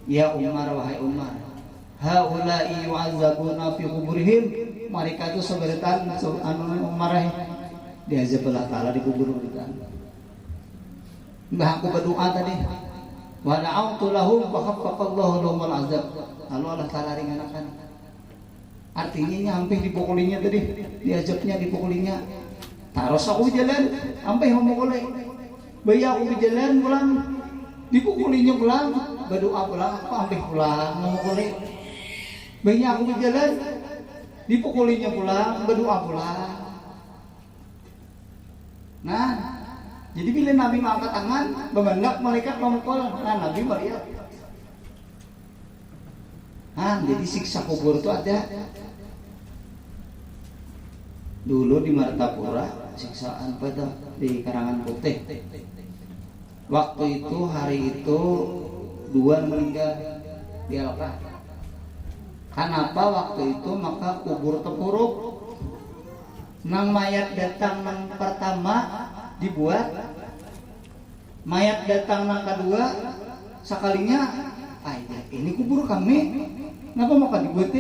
C: ya Umar, wahai Umar, haula'i yu'azzabuna fi kuburihim, mereka itu seberetan Umar diazab Allah Ta'ala di kubur mereka. Mbah aku berdoa tadi wa na'autu lahum wa khaffafallahu lahumul azab, lalu Allah Ta'ala ringankan. Artinya nyampe dipukulinya tadi, diazabnya dipukulinya. Terus aku jalan sampai memukuli bayi aku berjalan pulang dipukulinya pulang, berdoa pulang, apa ambil pulang, memukuli. Bayinya aku berjalan, dipukulinya pulang, berdoa pulang. Nah, jadi bila Nabi mengangkat tangan, memandang malaikat memukul, nah Nabi melihat. Nah, jadi siksa kubur itu ada. Dulu di Martapura, siksaan apa itu di Karangan Putih. Waktu itu hari itu 2 meninggal di Alqah. Kenapa waktu itu maka kubur terpuruk. Nang mayat datang nang pertama dibuat, mayat datang nang kedua sekalinya, ini kubur kami. Kenapa maka dibuat?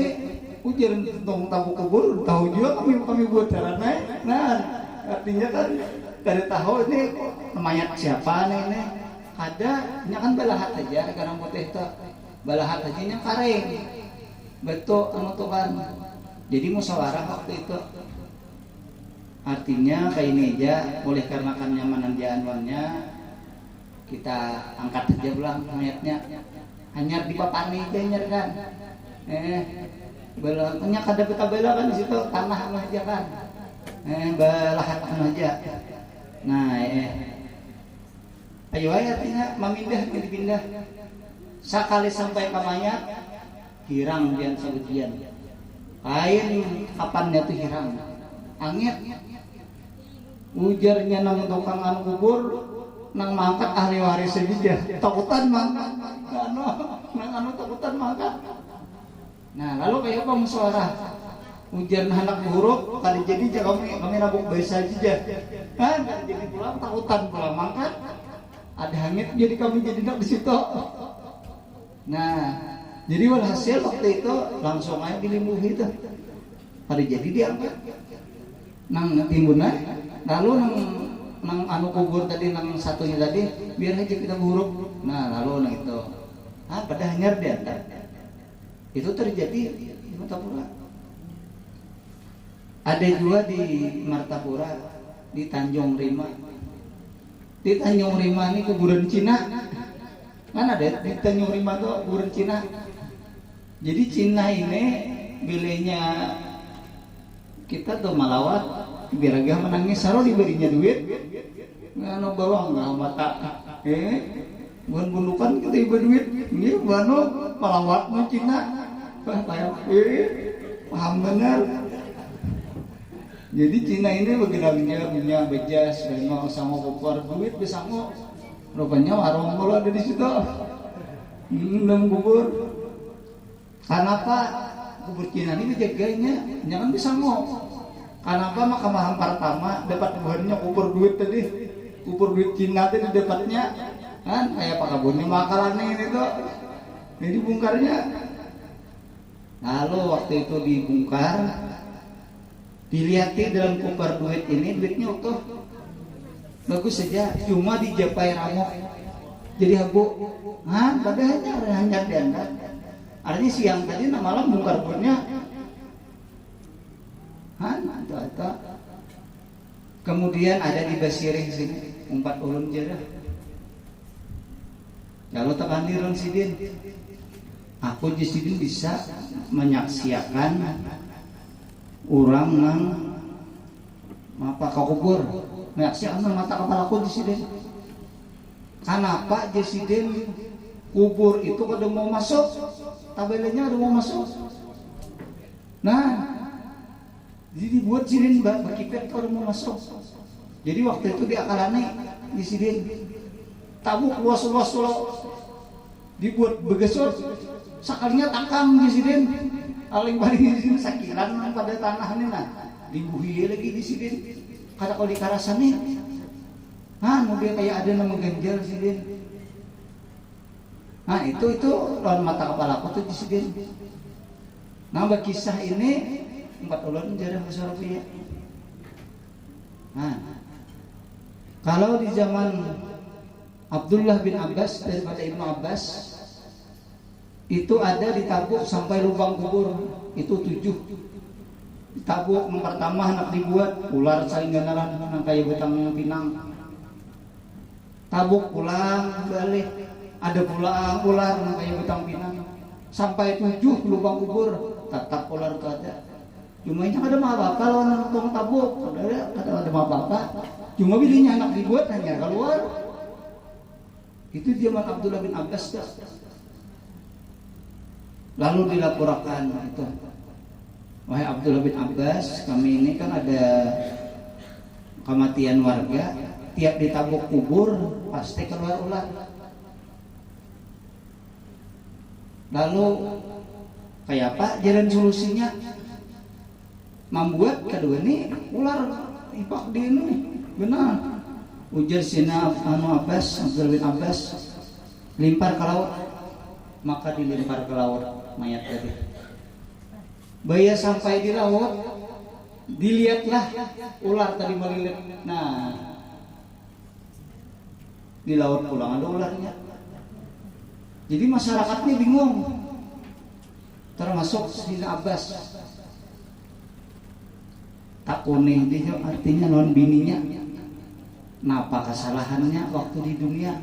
C: Ujar tentang tabu kubur, tahu juga kami buat caranya. Nah, artinya kan dari tahu ini mayat siapa nih ini ada nya kan balahat aja karena putih itu balahat aja nya karing betul anu tuh kan jadi musyawarah waktu itu artinya kayak ini aja oleh karena kan nyamanan jaanwannya kita angkat aja pulang mayatnya hanya di papani aja nyer kan belakangnya kada peta bela kan di situ tanah aja kan balahat aja. Nah, ayo artinya memindah dipindah. Sekali sampai ke mayat, hirang dian sebagian. Kain kapannya tuh hirang. angit ujarnya nang tukang anu kubur nang mangkat ahli waris saja takutan mangkat nang anu takutan mangkat. Nah lalu kayak apa musyawarah ujar anak buruk kali jadi kami nabuk baisa saja kan kali jadi pulang takutan pulang mangkat ada hangit jadi kami jadi nak di situ. Nah jadi walhasil waktu itu langsung aja dilimbuhi itu kali jadi diangkat nang timbunnya lalu nang anu kubur tadi nang satunya tadi biar aja kita buruk. Nah lalu nang itu pada hanyar diangkat itu terjadi di Martapura. Ada juga di Martapura di Tanjung Rima. Di Tanjung Rima ini kuburan Cina kan ada di Tanjung Rima tuh kuburan Cina. Jadi Cina ini bilenya kita tuh malawat biragah menangis saro diberinya duit ngano bawang nggak mata bukan bundukan kita ibu duit ini bano malawat mau Cina paham benar. Jadi Cina ini begitu punya bejas beno sama kopar duit bisa mau rupanya warung mulu ada di situ dalam kubur. Kenapa kubur Cina ini dijaganya jangan bisa mau. Kenapa Mahkamah pertama dapat buahnya kubur duit tadi, kubur duit Cina tadi dapatnya kan kayak pak kabunnya makalannya ini tuh, ini dibongkarnya. Lalu waktu itu dibongkar, dilihatin dalam kubur duit ini duitnya utuh, bagus saja, cuma dijapai ramok, jadi habu, padahal hanya diangkat. Artinya siang tadi malam bongkar duitnya. Atau kemudian ada di Basirih sini 4 ulun jadah. Kalau tekan dirun sidin, aku di sidin bisa menyaksikan orang nang apa kau kubur, menyaksikan mata kepalaku di sidin. Kenapa di sidin kubur itu kada mau masuk, tabelnya ada mau masuk. Nah jadi dibuat sidin berkipet kalau mau masuk. Jadi waktu itu di akalannya di sidin tabuk luas-luas dibuat begesot sakalinya takang di sidin paling di sini sakiran pada tanah ini nah dibuhi lagi di sidin kada kalau di karasan nih mobil kayak ada nama ganjal sidin. Nah itu lawan mata kepala aku tuh di sidin. Nah kisah ini 4 ulun jarang ke Surabaya. Nah, kalau di zaman Abdullah bin Abbas daripada Ibnu Abbas itu ada ditabuk sampai lubang kubur itu 7. Ditabuk yang pertama anak dibuat ular saling ganaran nang kayak betang pinang. Tabuk pulang balik ada pulang ular nang kayak betang pinang sampai 7 lubang kubur tetap ular itu ada. Cuma ini ada apa kalau nonton tabuk, ada apa? Cuma bilihnya anak dibuat hanya keluar. Itu zaman Abdullah bin Abbas dah. Lalu dilaporkan itu, wahai Abdullah bin Abbas, kami ini kan ada kematian warga, tiap ditabuk kubur pasti keluar ular. Lalu kayak apa jalan solusinya? Membuat kedua ini ular ipak di ini benar ujar sina Abbas Abdul bin Abbas limpar ke laut, maka dilimpar ke laut mayat tadi. Baya sampai di laut dilihatlah ular tadi melilit. Nah di laut pulang ada ularnya. Jadi masyarakatnya bingung, termasuk Sina Abbas. Tak kuning dia artinya non bininya. Napa kesalahannya waktu di dunia?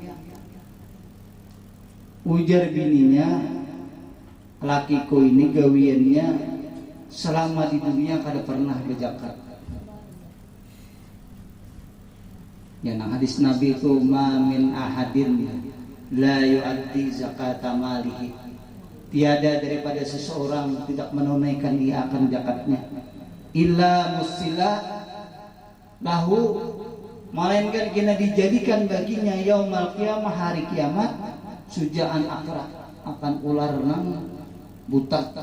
C: Ujar bininya, lakiku ini gawiannya selama di dunia kada pernah bezakat. Ya nang hadis Nabi itu ma min ahadin la yu'addi zakata malihi. Tiada daripada seseorang tidak menunaikan ia akan zakatnya. illa musila lahu, melainkan kena dijadikan baginya yaumal qiyamah, hari kiamat, sujaan akra, akan ular nang butak,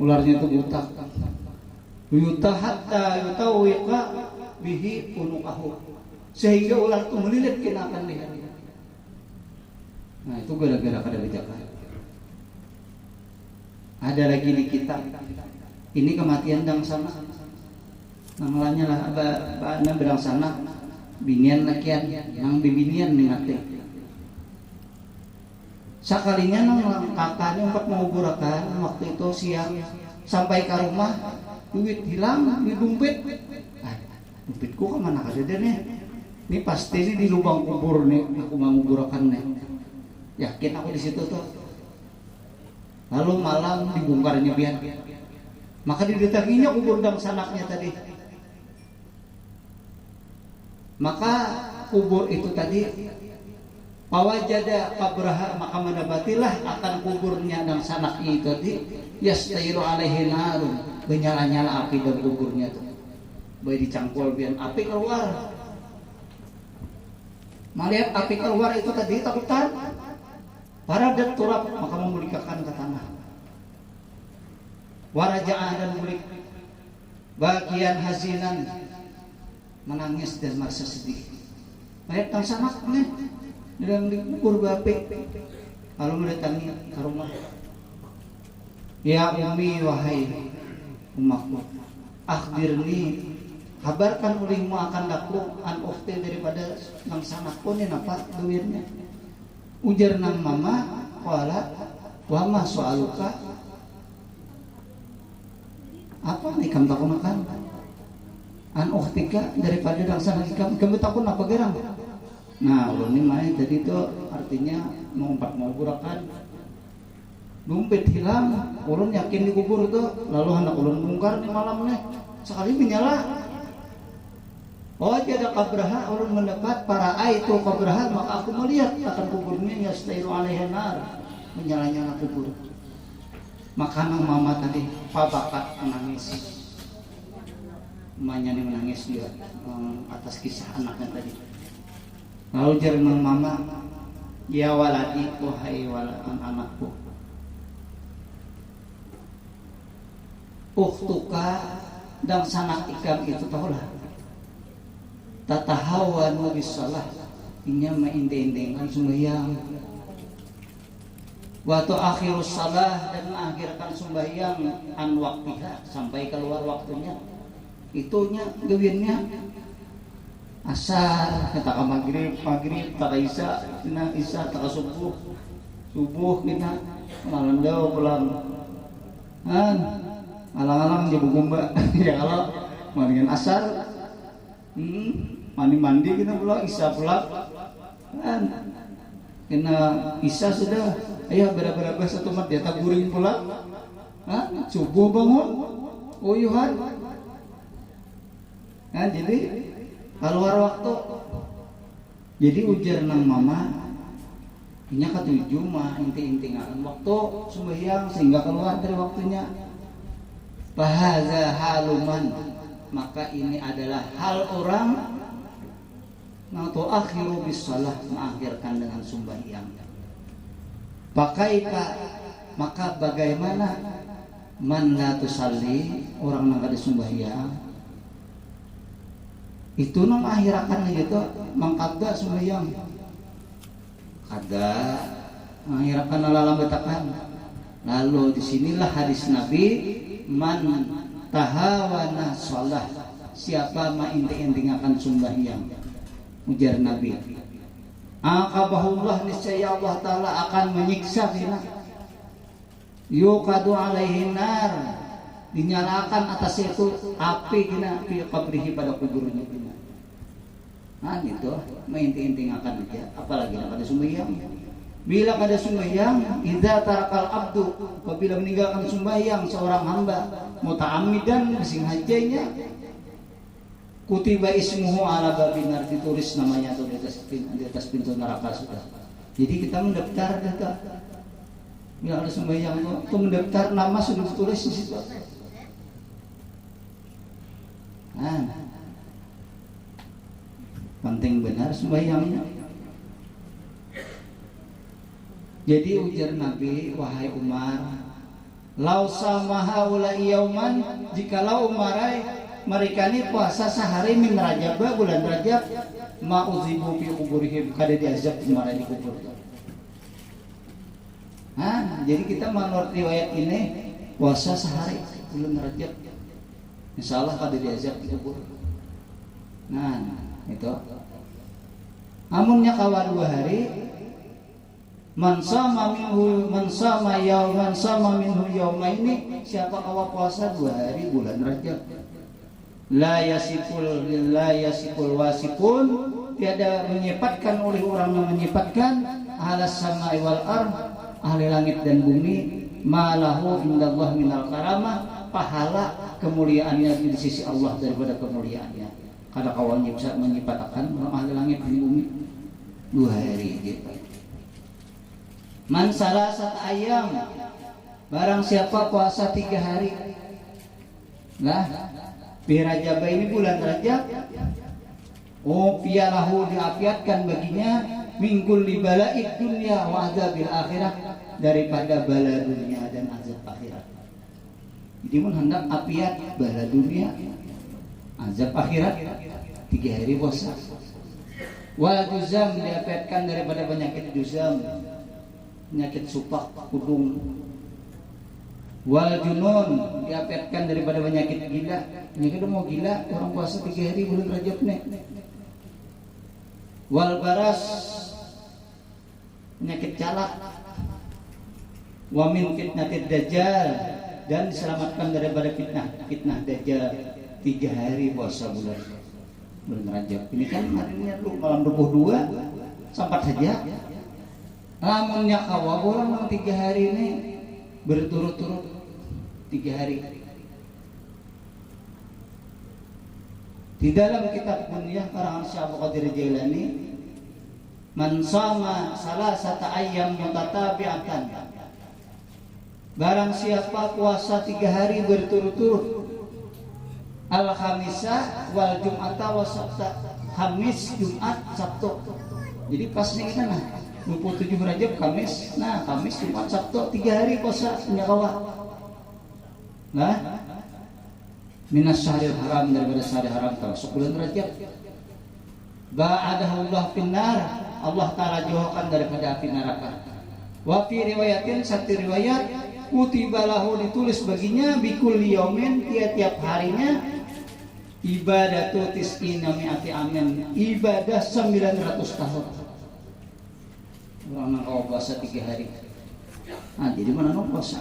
C: ularnya itu butak, yuta hatta yutawiqa bihi unuqahu, sehingga ular itu melilit kena akan leher. Nah itu gara-gara kada bijakan. Ada lagi di kitab ini kematian dang sana, namanya lah nang berang sana binian lakian nang bibinian nih mati. Sakalinya nang kakaknya umpat mau gurakan waktu itu siang sampai ke rumah, duit hilang, duit dompet. Dompetku kemana kada nih? Ini pasti ini di lubang kubur nih, aku mau gurakan nih. Yakin aku di situ tuh. Lalu malam dibongkarnya biar. Maka didatanginya kubur dang sanaknya tadi. Maka kubur itu tadi pawajada qabraha, maka mendapatilah akan kuburnya dan sanaknya itu tadi yastairu alaihi narun, menyala-nyala api dari kuburnya tuh. Baik dicangkul biar api keluar. Melihat api keluar itu tadi takutan. Paradat turab, maka memulikakan ke tanah. Waraja'ah dan mulik. Bagian hazinan, menangis dan merasa sedih. Mayat tang sanak nih dalam dikubur bape. Lalu mendatangi ke rumah. Ya ummi, wahai umakku, akhbirni, kabarkan ulingmu akan daku an ukhti daripada nang sanak pun ini apa duitnya. Ujar nang mama, qala wa ma soaluka, apa nih kamu tak makan an ukhtika daripada nang sanak kamu takun apa gerang. Nah ulun ini main tadi itu artinya mau gurakan dompet hilang, ulun yakin dikubur itu, lalu anak ulun bongkar di malam nih sekali menyala. Oh ada kabraha, ulun mendapat para itu kabraha, maka aku melihat akan kuburnya yastairu alaihi nar, menyala-nyala kubur. Maka nang mama tadi pabakat menangis, emaknya menangis dia atas kisah anaknya tadi. Lalu jerman mama, ya waladi, wahai anakku, ukhtuka dan sanak ikam itu tahulah tatahawanu bisalah, inya mainde-indengan sembahyang, waktu akhirus salah, dan mengakhirkan sembahyang an waktiha, sampai keluar waktunya. Itunya gawinnya asar, kata maghrib, kata isya, kena isya, kata subuh, kena malam jauh pulang, alang-alang jabu gumba. Ya kalau mendingan asar, mandi kita pula, isya pula, kena isya sudah, ayah berapa satu mat dia tak guring pula, subuh bangun, uyuhan, jadi keluar waktu, jadi ujar nang mama, inya ketujuh mah inti-intingan waktu sembahyang sehingga keluar dari waktunya. Bahaza haluman, maka ini adalah hal orang atau akhiru bisalah, mengakhirkan dengan sembahyang. Pakai pak, maka bagaimana man la tusalli, orang yang kada sembahyang itu nang mengakhirkan gitu, mangkada sembahyang kada mengakhirkan lalang betakan. Lalu disinilah hadis Nabi, man tahawana sholah, siapa mainti-inting akan sembahyang, ujar Nabi, aqabahullah, niscaya Allah Ta'ala akan menyiksa kita. Yuqadu alaihi nar, dinyalakan atas itu api kita fi qabrihi, pada kuburnya kita. Nah gitu, mainti-inting akan aja, apalagi pada sembahyang. Bila kada sembahyang, idza tarakal abdu, apabila meninggalkan sembahyang seorang hamba muta'ammidan, sengaja, kutiba ismuhu ala babin nar, ditulis namanya tuh di atas pintu neraka sudah. Jadi kita mendaftar data. Bila ada sembahyang itu mendaftar nama sudah ditulis di situ. Penting benar sembahyangnya. Jadi ujar Nabi, wahai Umar, lau samaha ulai yauman, jikalau Umarai mereka ini puasa sehari min Rajab, bulan Rajab, ma'uzibu fi kuburihim, kada diazab Umarai di kubur. Jadi kita menurut riwayat ini puasa sehari bulan Rajab, insyaallah kada diazab di kubur. Nah, itu. Amunnya kawa 2 hari, man sama minhu yauma ini, siapa kawa puasa 2 hari bulan Rajab. La yasikul wasipun, tiada menyifatkan oleh orang yang menyifatkan alas samai wal ard, ahli langit dan bumi, malahu indallah minal karamah, pahala kemuliaannya di sisi Allah daripada kemuliaannya. Kada kawannya bisa menyifatkan orang ahli langit dan bumi 2 hari gitu. Man salasat ayam, barang siapa puasa 3 hari. Lah, di Rajab ini bulan Rajab, pialahu diapiatkan baginya mingkul libala'id dunya wa azabil akhirah, daripada bala dunia dan azab akhirat. Jadi mun hendak apiat bala dunia, azab akhirat, 3 hari puasa. Wal juzam diapiatkan daripada penyakit juzam, penyakit supak kudung. Wal junun diapiatkan daripada penyakit gila. Penyakit mau gila, orang puasa 3 hari bulan Rajab nih. Wal baras, penyakit calak. Wa min fitnatid dajjal, dan diselamatkan daripada fitnah dajjal, 3 hari puasa bulan Rajab. Ini kan harinya malam 22 sempat saja. Namunnya kawa orang 3 hari ini berturut-turut 3 hari. Di dalam kitab Bunyah karangan Syekh Abdul Qadir Jailani, man sama salasata ayyam mutatabi'atan, barang siapa puasa 3 hari berturut-turut, al-khamisah wal jum'ata wa sabta, Kamis, Jumat, Sabtu. Jadi pasnya kita 27 Rajab Kamis. Nah, Kamis, Jumat, Sabtu 3 hari puasa nyakawa. Nah, minas syahril haram, daripada syahril haram termasuk bulan Rajab. Ba'adahu Allah finnar, Allah Ta'ala jauhkan daripada api neraka. Wa fi riwayatin, satu riwayat, kutiba lahu ditulis baginya bikulli yaumin, tiap-tiap harinya, ibadatu tis'ina mi'ati amin, ibadah 900 tahun. Orang kau puasa 3 hari. Jadi mana kau puasa?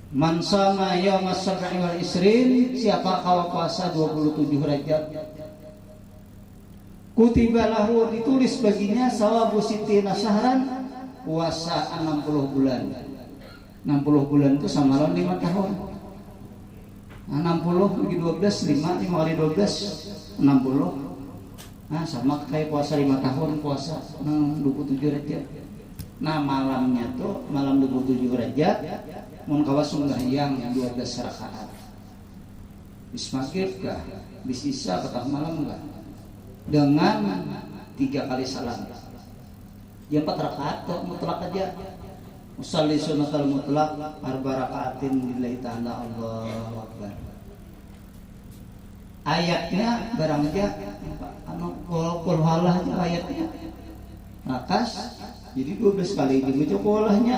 C: Man sama yaumas sab'i wal isrin, siapa kau puasa 27 Rajab, kutiba lahu ditulis baginya sawabu sitina syahran, puasa 60 bulan. 60 bulan itu sama lawan 5 tahun. 60 bagi 12, 5 kali 12 60. Sama kayak puasa 5 tahun puasa 27 Rajab. Nah, malamnya tuh malam 27 Rajab mun kawas sembahyang 12 rakaat. Bis maghrib kah? Bis isya petang malam enggak? Dengan 3 kali salam. Yang 4 rakaat tuh mutlak aja. Usalli sunnatul mutlak arba rakaatin lillahi ta'ala, Allahu akbar. Ayatnya barang aja qul halah aja ayatnya. Rakas jadi 12 kali dibaca qulahnya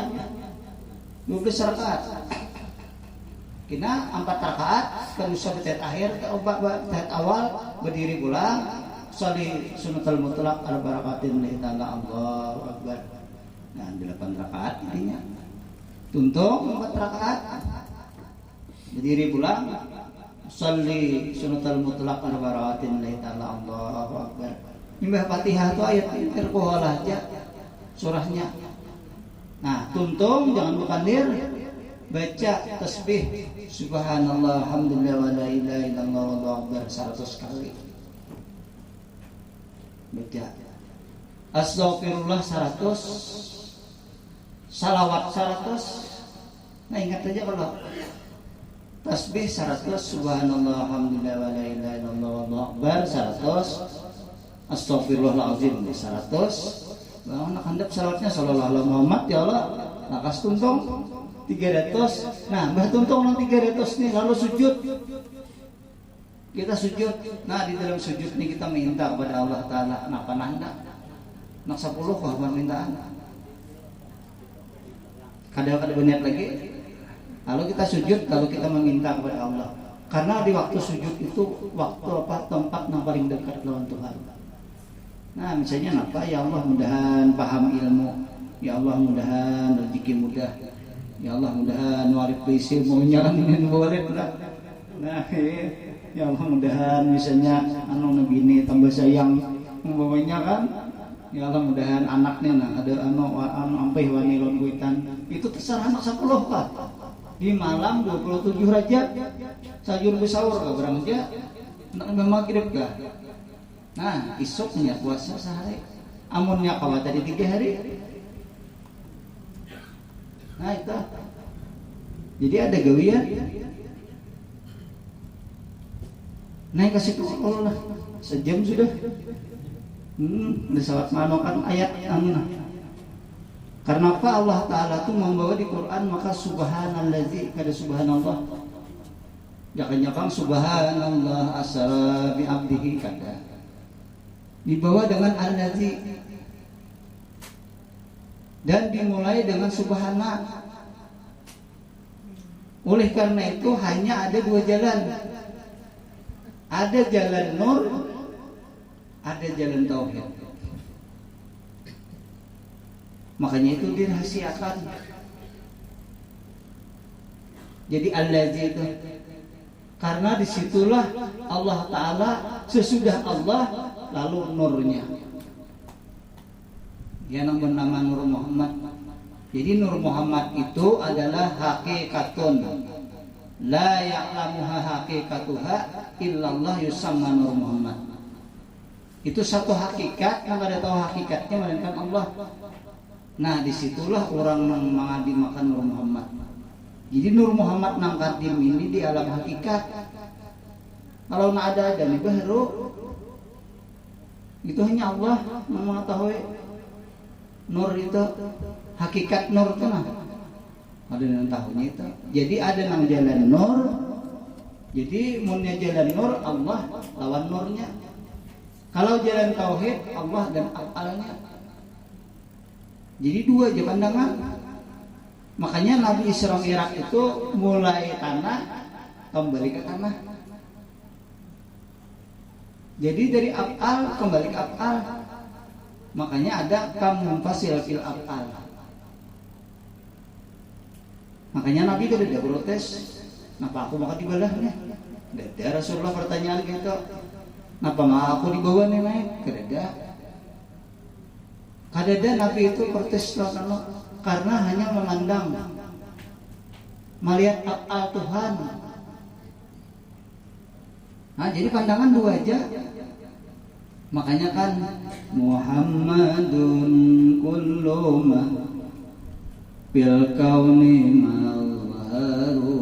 C: 12 rakaat. Kena 4 rakaat kan usah tet akhir tet awal berdiri pulang sholli sunnatul mutlaq al barakatin lillahi ta'ala, Allahu akbar. Nah, 8 rakaat intinya. Tuntung 4 rakaat. Berdiri pulang sholli sunnatul mutlaq al barakatin lillahi ta'ala, Allahu akbar. Nyembah Fatihah itu ayat terkualah aja surahnya. Nah, tuntung jangan bukandir, baca tasbih subhanallah alhamdulillah wa la ilaha illallah wallahu akbar 100 kali. Baca astagfirullah 100, salawat 100. Nah, ingat aja kalau tasbih 100, subhanallah alhamdulillah wa la ilaha illallah wallahu akbar 100, astagfirullahalazim 100. Anak handap salatnya sallallahu alaihi Muhammad ya Allah, lakas tuntung 300. Nah, bah tuntung nang 300 nih lalu sujud. Kita sujud. Nah, di dalam sujud nih kita minta kepada Allah taala napa nanda. Nak 10 kah permintaan. Kadang-kadang benar lagi. Lalu kita sujud kalau kita meminta kepada Allah. Karena di waktu sujud itu waktu tempat yang paling dekat lawan Tuhan. Nah, misalnya apa? Ya Allah mudahan paham ilmu. Ya Allah mudahan rezeki mudah. Ya Allah mudahan waris puisi maunya kan ini boleh lah. Nah, ya Allah mudahan misalnya nabi ini tambah sayang membawanya kan. Ya Allah mudahan anaknya ada ampai wani lon kuitan. Itu terserah anak 10 Pak. Di malam 27 Rajab sajur besawur ka barang aja nak maghrib ka. Nah, isuknya puasa sehari. Amunnya kawa tadi 3 hari. Nah, itu. Jadi ada gawian. Naik kasih Allah sejam sudah. Udah salat manokan ayat nah. Karena apa Allah Ta'ala itu membawa di Quran maka subhanallazi kada subhanallah. Jangan subhanallah asra bi abdihi kada. Dibawa dengan allazi dan dimulai dengan subhana. Oleh karena itu hanya ada 2 jalan. Ada jalan nur, ada jalan tauhid. Makanya itu dirahasiakan. Jadi allazi itu karena disitulah Allah Ta'ala sesudah Allah lalu nurnya. Dia yang bernama Nur Muhammad. Jadi Nur Muhammad itu adalah hakikatun la ya'lamuha hakikatuha illallah yusamma Nur Muhammad. Itu satu hakikat yang ada tahu hakikatnya melainkan Allah. Nah, disitulah orang mengadi makan Nur Muhammad. Jadi Nur Muhammad nang kadim ini di alam hakikat. Kalau nak ada nih baru itu hanya Allah yang mengetahui. Nur itu hakikat nur itu nah. Ada yang tahunya itu. Jadi ada nang jalan nur. Jadi munnya jalan nur Allah lawan nurnya. Kalau jalan tauhid Allah dan afalnya. Jadi 2 aja pandangan. Makanya Nabi Isra Mi'raj itu mulai tanah kembali ke tanah. Jadi dari afal kembali ke afal. Makanya ada kam munfasil fil afal. Makanya Nabi itu tidak protes. Kenapa aku makan dibalahnya? Ada Rasulullah pertanyaan gitu. Kenapa aku dibawa nih naik? Kadada Nabi itu protes karena hanya memandang melihat afal Tuhan. Nah, jadi pandangan 2 aja. Makanya kan Muhammadun kullu ma bil kauni malharu.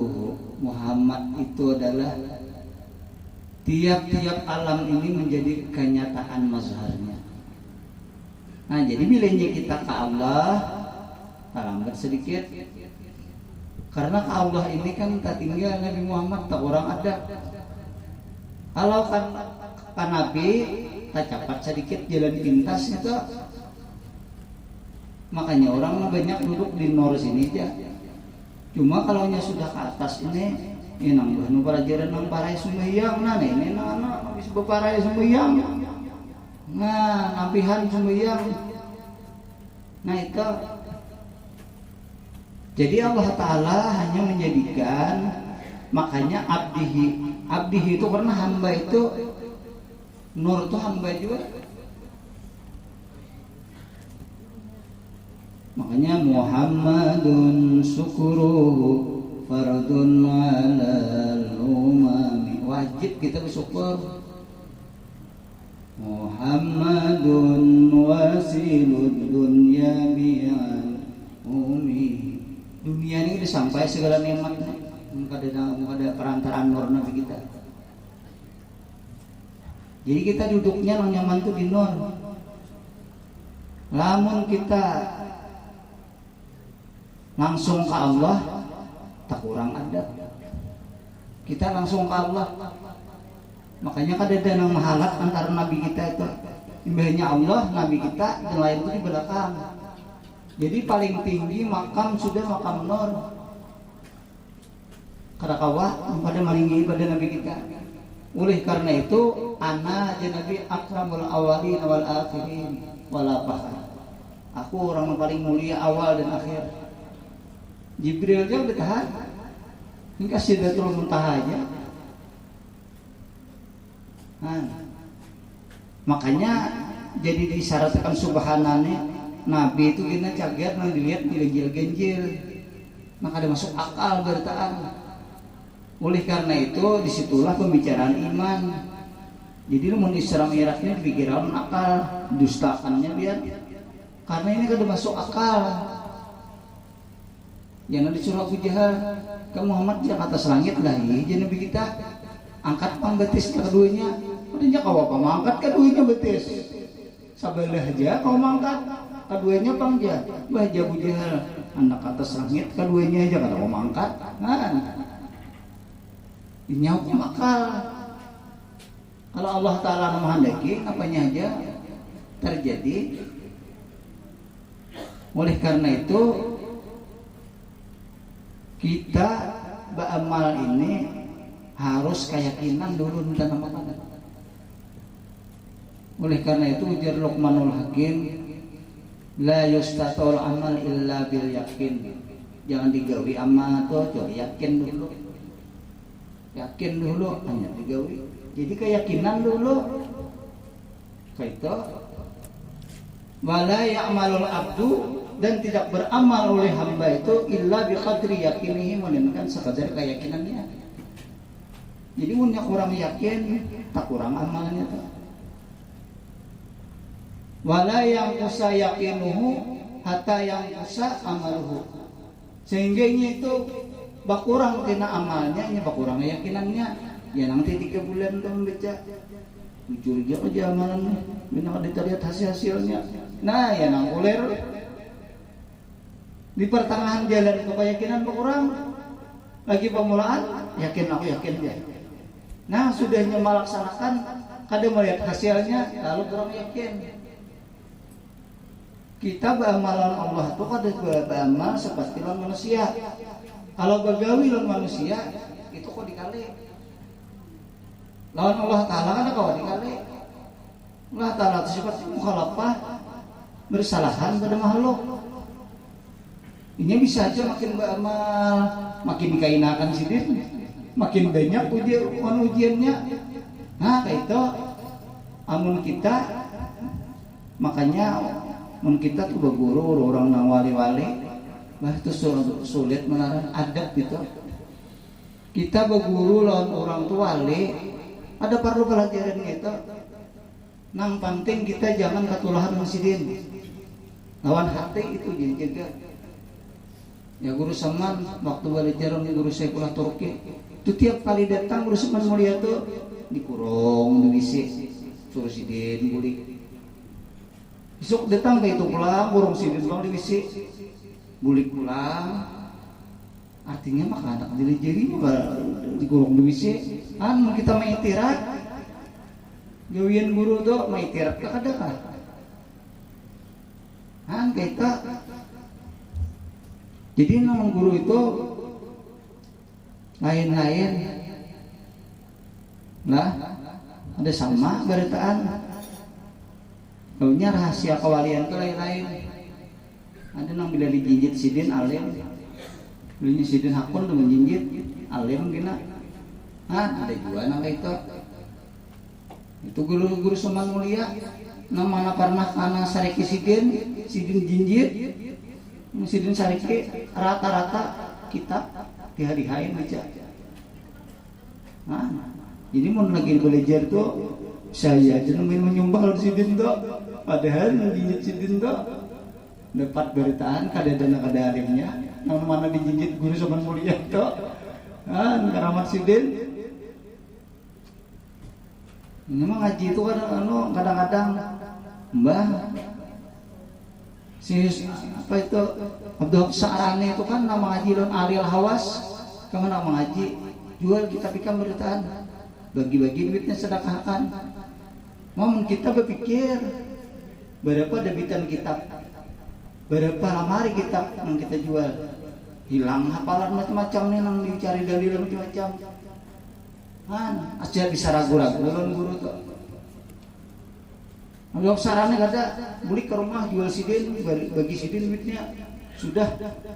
C: Muhammad itu adalah tiap-tiap alam ini menjadi kenyataan mazharnya. Nah, jadi bilangnya kita ke Allah lambat sedikit. Karena ke Allah ini kan tak tinggal Nabi Muhammad, tak orang ada. Kalau kan Nabi tak cepat sedikit jalan pintas itu. Makanya orang banyak duduk di nur sini aja. Cuma kalau sudah ke atas ini nang banu pelajaran nang parai sembahyang nah ini anak habis beparai sembahyang. Nah, nampihan sembahyang. Nah, itu. Jadi Allah Ta'ala hanya menjadikan makanya abdihi itu karena hamba itu nur itu hamba juga. Makanya Muhammadun syukuruhu fardun alal umami. Wajib kita bersyukur. Muhammadun wasilud dunya bi'al umi. Dunia ini sampai segala nikmatnya. ada perantaraan nur nabi kita. Jadi kita duduknya nang nyaman tuh di nur. Lamun kita langsung ke Allah tak kurang adab. Kita langsung ke Allah. Makanya kadada nang mahalat antara nabi kita itu. Imbahnya Allah, nabi kita, dan lain itu di belakang. Jadi paling tinggi makam sudah makam nur. Karakawah pada maringi pada nabi kita. Oleh karena itu, ana aja nabi akramul awalin wal akhirin wala fakhar. Aku orang yang paling mulia awal dan akhir. Jibril aja udah tahan. Ini kasih Sidratul Muntaha aja. Makanya jadi disyaratkan subhanallah nabi itu gini cager nang dilihat genjil-genjil. Maka ada masuk akal bertaan. Oleh karena itu disitulah pembicaraan iman. Jadi mun Isra Mi'rajnya dipikiran akal, dustakannya biar karena ini kan masuk akal. Yang disuruh Abu Jahal ke Muhammad yang atas langit lah jadi nabi kita angkat pang betis keduanya. Udah kau apa mangkat keduanya betis. Sabalah aja kau mangkat keduanya pangja. Bahagia Abu Jahal anak atas langit keduanya aja kalau mau mangkat. Ini hukum akal. Kalau Allah Ta'ala menghendaki apanya aja terjadi. Oleh karena itu kita beramal ini harus keyakinan dulu dan amal. Oleh karena itu ujar Luqmanul Hakim, la yustatul amal illa bil yakin. Jangan digawi amal tuh, yakin dulu. Yakin dulu hanya digawi. Jadi keyakinan dulu. Kayak itu. Wala ya'malul abdu dan tidak beramal oleh hamba itu illa bi qadri yakinihi melainkan sekadar keyakinannya. Jadi munnya kurang yakin, tak kurang amalnya tuh. Wala yang usa yakinuhu hatta yang usa amaluhu. Sehingga itu bakurang tina amalnya, nya bakurang keyakinannya. Ya nanti 3 bulan tuh membaca. Jujur aja amalannya, bina kita lihat hasilnya. Nah, ya nang uler di pertengahan jalan keyakinan berkurang. Lagi pemulaan, yakin aku yakin dia. Nah, sudahnya melaksanakan, kadang melihat hasilnya, lalu kurang yakin. Kita beramalan Allah itu kadang beramal seperti lawan manusia. Kalau begawi lawan manusia, itu kok dikali. Lawan Allah Ta'ala kan kau dikali. Allah Ta'ala itu seperti mukhalafah, bersalahan pada makhluk. Ini bisa aja makin beramal, makin dikainakan sidin, makin banyak ujiannya. Nah, kayak itu amun kita makanya mun kita tuh berguru orang nang wali-wali, bah itu sulit melarang adab gitu. Kita berguru lawan orang tua wali, ada perlu pelajaran gitu. Nang penting kita jangan ketulahan sidin. Lawan hati itu jaga. Ya guru Saman waktu belajar di guru saya kuliah Turki itu tiap kali datang guru Saman mulia tuh dikurung, diwisik, suruh sidin bulik. Besok datang ke itu pulang, kurung sidin pulang diwisik, bulik pulang. Artinya maka anak diri dikurung diwisik. Mau kita maitirat, gawian guru tuh maitirat kakak. Kita jadi nama guru itu lain-lain lah, ada sama beritaan. Lalunya rahasia kewalian itu lain-lain. Ada yang bila dijinjit sidin alim, belinya sidin hakun tuh menjinjit alim gina. Ada juga nama itu. Itu guru-guru Saman mulia. Nama pernah karena sariki sidin jinjit. Sidin sariki rata-rata kitab dihari-hari baca. Jadi mau lagi belajar tuh saya aja menyumbang sidin tuh, padahal dijinjit sidin tuh dapat beritaan kada alimnya, yang mana dijinjit guru Saman mulia tuh. Karamat Sidin. Ini mah ngaji itu kan kadang-kadang Mbah si apa itu Abdul Sa'rani itu kan nama ngaji Lon Alil Hawas, kamu nama ngaji jual kita pikam beritaan bagi-bagi duitnya sedekahkan. Momen kita berpikir berapa debitan kitab, berapa lemari kitab yang kita jual, hilang hafalan macam-macam nih yang dicari dalil macam-macam. Aja bisa ragu-ragu ulun guru tuh. Ambil sarannya kata beli ke rumah jual sidin, bagi sidin duitnya sudah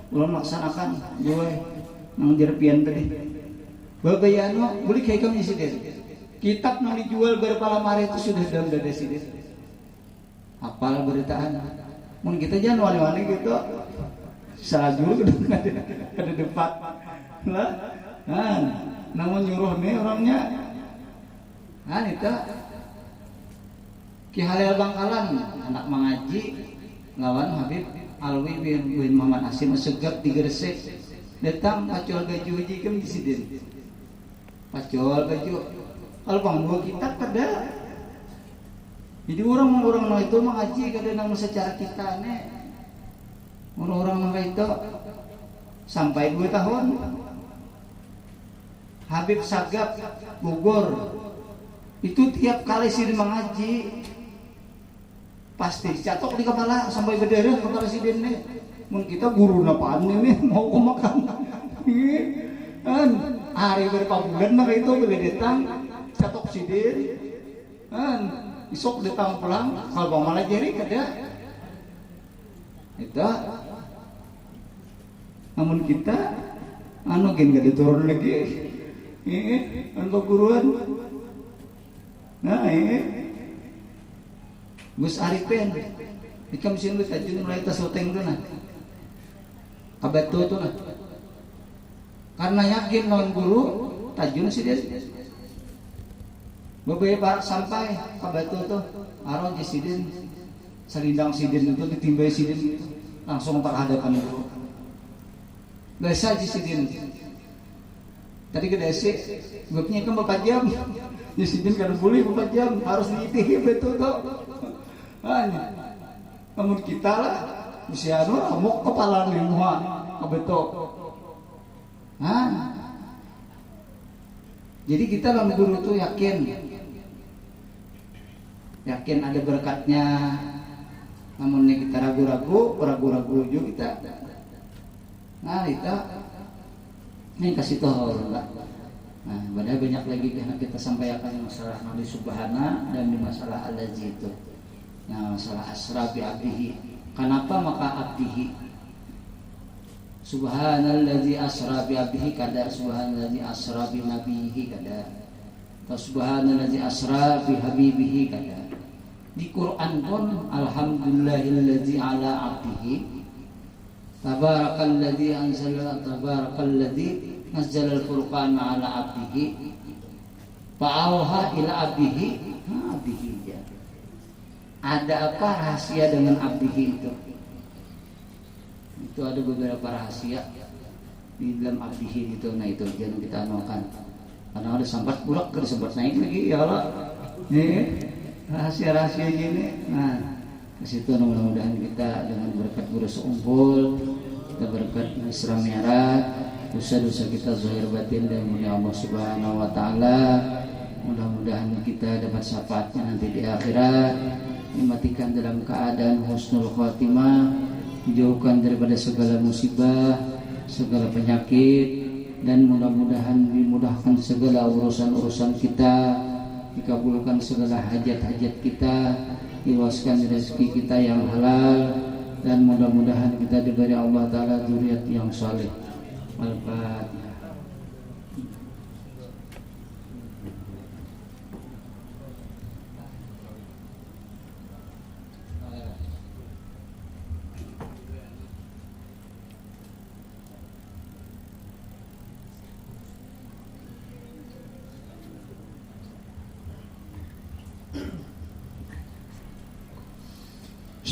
C: ulun laksanakan jual nang jerpian tadi. Babayano beli kayak kami sidin. Kitab nang dijual berapa lemari itu sudah dalam dada sidin. Hafal beritaan. Mun kita jangan wani-wani gitu. Salajur kada depan. Lah. Namun nyuruh nih orangnya itu Ki Halil Bangkalan anak mengaji lawan Habib Alwi bin Muhammad Hasim segap di Gresik datang pacol gaju haji ke Sidin pacol gaju kalau panggung kitab kada jadi orang itu mengaji kada nang secara kita nih orang itu sampai 2 tahun Habib Sagap Bogor itu tiap kali Sidin mengaji pasti catok di kepala sampai berdarah kepala Sidin nih. Mun kita guru napaan nih mau makan. Kan hari berapa bulan nak itu boleh datang catok Sidin. Kan isok datang pulang kalau malah jadi kada. Itu namun kita gen gak diturun lagi. Untuk guruan. Nah, Gus Arifin. Ikam sing lu tajun mulai tasoteng tu nah. Kabeto tu nah. Karena yakin lawan guru tajun sih dia. Beberapa sampai kabeto tu aron di Sidin. Selindang Sidin itu ditimbai Sidin itu. Langsung terhadapan guru. Biasa di Sidin. Tadi ke desi, gue punya kan 4 jam. Di Sidin kan boleh 4 jam, harus diitih betul tuh. Namun kita lah, usia kamu kepala lima, kebetul. Jadi kita dalam guru tuh yakin ada berkatnya. Namun kita ragu-ragu juga kita. Ini kasih tahu enggak. Nah, padahal banyak lagi yang kita sampaikan masalah Nabi Subhana dan di masalah Al-Lazi itu. Nah, masalah asra bi abdihi. Kenapa maka abdihi? Subhanallazi asra bi abdihi kada subhanallazi asra bi nabihi kada. Atau subhanallazi asra bi habibihi kada. Di Quran pun alhamdulillahillazi ala abdihi Tabarakalladzi anzala tabarakalladzi nazzala al-furqana 'ala 'abdihi fa'auha ila 'abdihi ya. Ada apa rahasia dengan 'abdihi itu? Itu ada beberapa rahasia di dalam 'abdihi itu. Nah itu jangan kita anukan. Karena ada sempat bulak, ada sempat naik lagi ya Allah. Rahasia-rahasia gini. Nah kesitu mudah-mudahan kita dengan berkat guru seumpul, kita berkat Isra Mi'raj, dosa-dosa kita zahir batin dan mulia Allah Subhanahu wa taala. Mudah-mudahan kita dapat syafaatnya nanti di akhirat, dimatikan dalam keadaan husnul khatimah, dijauhkan daripada segala musibah, segala penyakit, dan mudah-mudahan dimudahkan segala urusan-urusan kita, dikabulkan segala hajat-hajat kita, luaskan rezeki kita yang halal, dan mudah-mudahan kita diberi Allah Ta'ala dzurriyyat yang saleh. Al-Fatihah.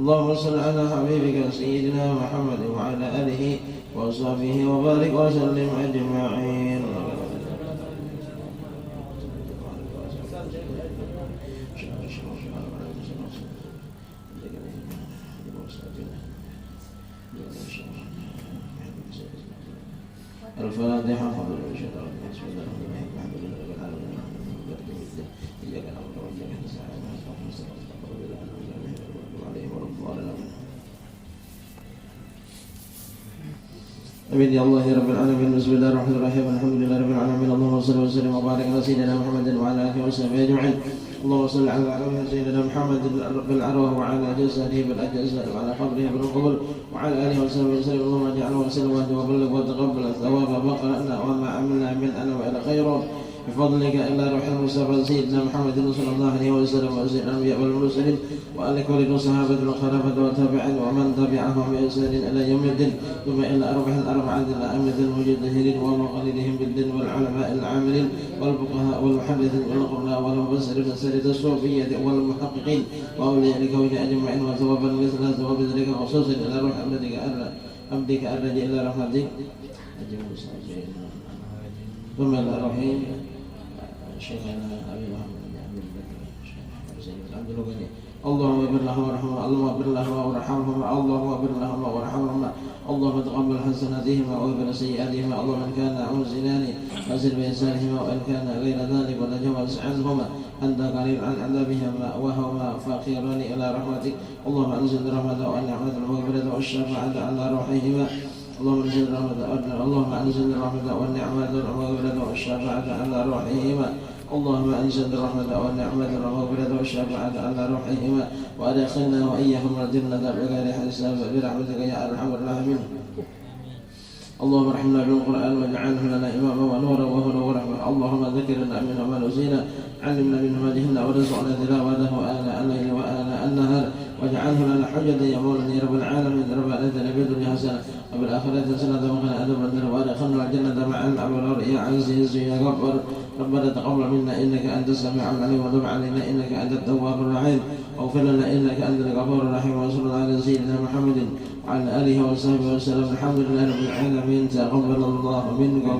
D: اللهم صل على حبيبك سيدنا محمد وعلى آله وصحبه وبارك وسلم أجمعين. الفاتحة. بسم الله الرحمن الرحيم. الحمد لله رب العالمين. إياك نعبد وإياك نستعين. اهدنا الصراط المستقيم عليهم ولا الضالين. آمين يا الله رب العالمين. بسم الله الرحمن الرحيم. الحمد لله رب العالمين. اللهم صل وسلم وبارك على سيدنا محمد وعلى آله وصحبه أجمعين. اللهم صل على سيدنا محمد بالأرواح وعلى جسده بالأجساد وعلى قبره بالقبور وعلى آله وصحبه وسلم. اللهم اجعله وسلم وبلغ وتقبل الثواب ما قرأنا وما عملنا من أنا وإلى خيرا بفضلك إلا روح المصطفى سيدنا محمد صلى الله عليه وسلم وسيد الأنبياء والمرسلين وآل كل الصحابة والخلفاء والتابعين ومن تبعهم بإحسان إلى يوم الدين. ثم إلى أرواح الأربعة الأئمة المجتهدين ومقلدهم بالدين والعلماء العاملين والفقهاء والمحدثين والقراء والمفسرين والسادة الصوفية والمحققين وأولياء الكون أجمعين وثوابا مثل ثواب ذلك خصوصا إلى روح عبدك الرجاء إلى رحمتك. ثم إلى روح شيخنا أبي محمد بن عبد البر سيد عبد الغني. اللهم اغفر لهما وارحمهما. اللهم اغفر لهما وارحمهما. اللهم اغفر لهما وارحمهما. اللهم تقبل حسناتهما واغفر سيئاتهما. اللهم ان كان محسنان فزد بإحسانهما وان كان غير ذلك فتجاوز عنهما انت قريب عن عذابهما وهما فقيران الى رحمتك. اللهم انزل الرحمه والنعمه والمغفره والشفاعه على روحهما. اللهم انزل الرحمه والنعمه والمغفره والشفاعه على روحهما. اللهم انزل الرحمه والنعمه والمغفره والشفاعه على روحهما وادخلنا واياهم الجنه بغير حساب برحمتك يا ارحم الراحمين. اللهم ارحمنا بالقران واجعله لنا اماما ونورا وهدى ورحمه. اللهم ذكرنا منه ما نسينا علمنا منه ما جهلنا ورزقنا تلاوته آناء الليل وآناء النهار واجعله لنا حجة يا مولانا يا رب العالمين. ربنا آتنا في الدنيا حسنة وفي الآخرة حسنة وقنا عذاب النار وادخلنا الجنة مع الأبرار يا عزيز يا غفار. ربنا تقبل منا إنك أنت السميع العليم وتب علينا إنك أنت التواب الرحيم واغفر لنا إنك أنت الغفور الرحيم. وصلى الله على سيدنا محمد وعلى آله وصحبه وسلم. الحمد لله رب العالمين. تقبل الله منكم.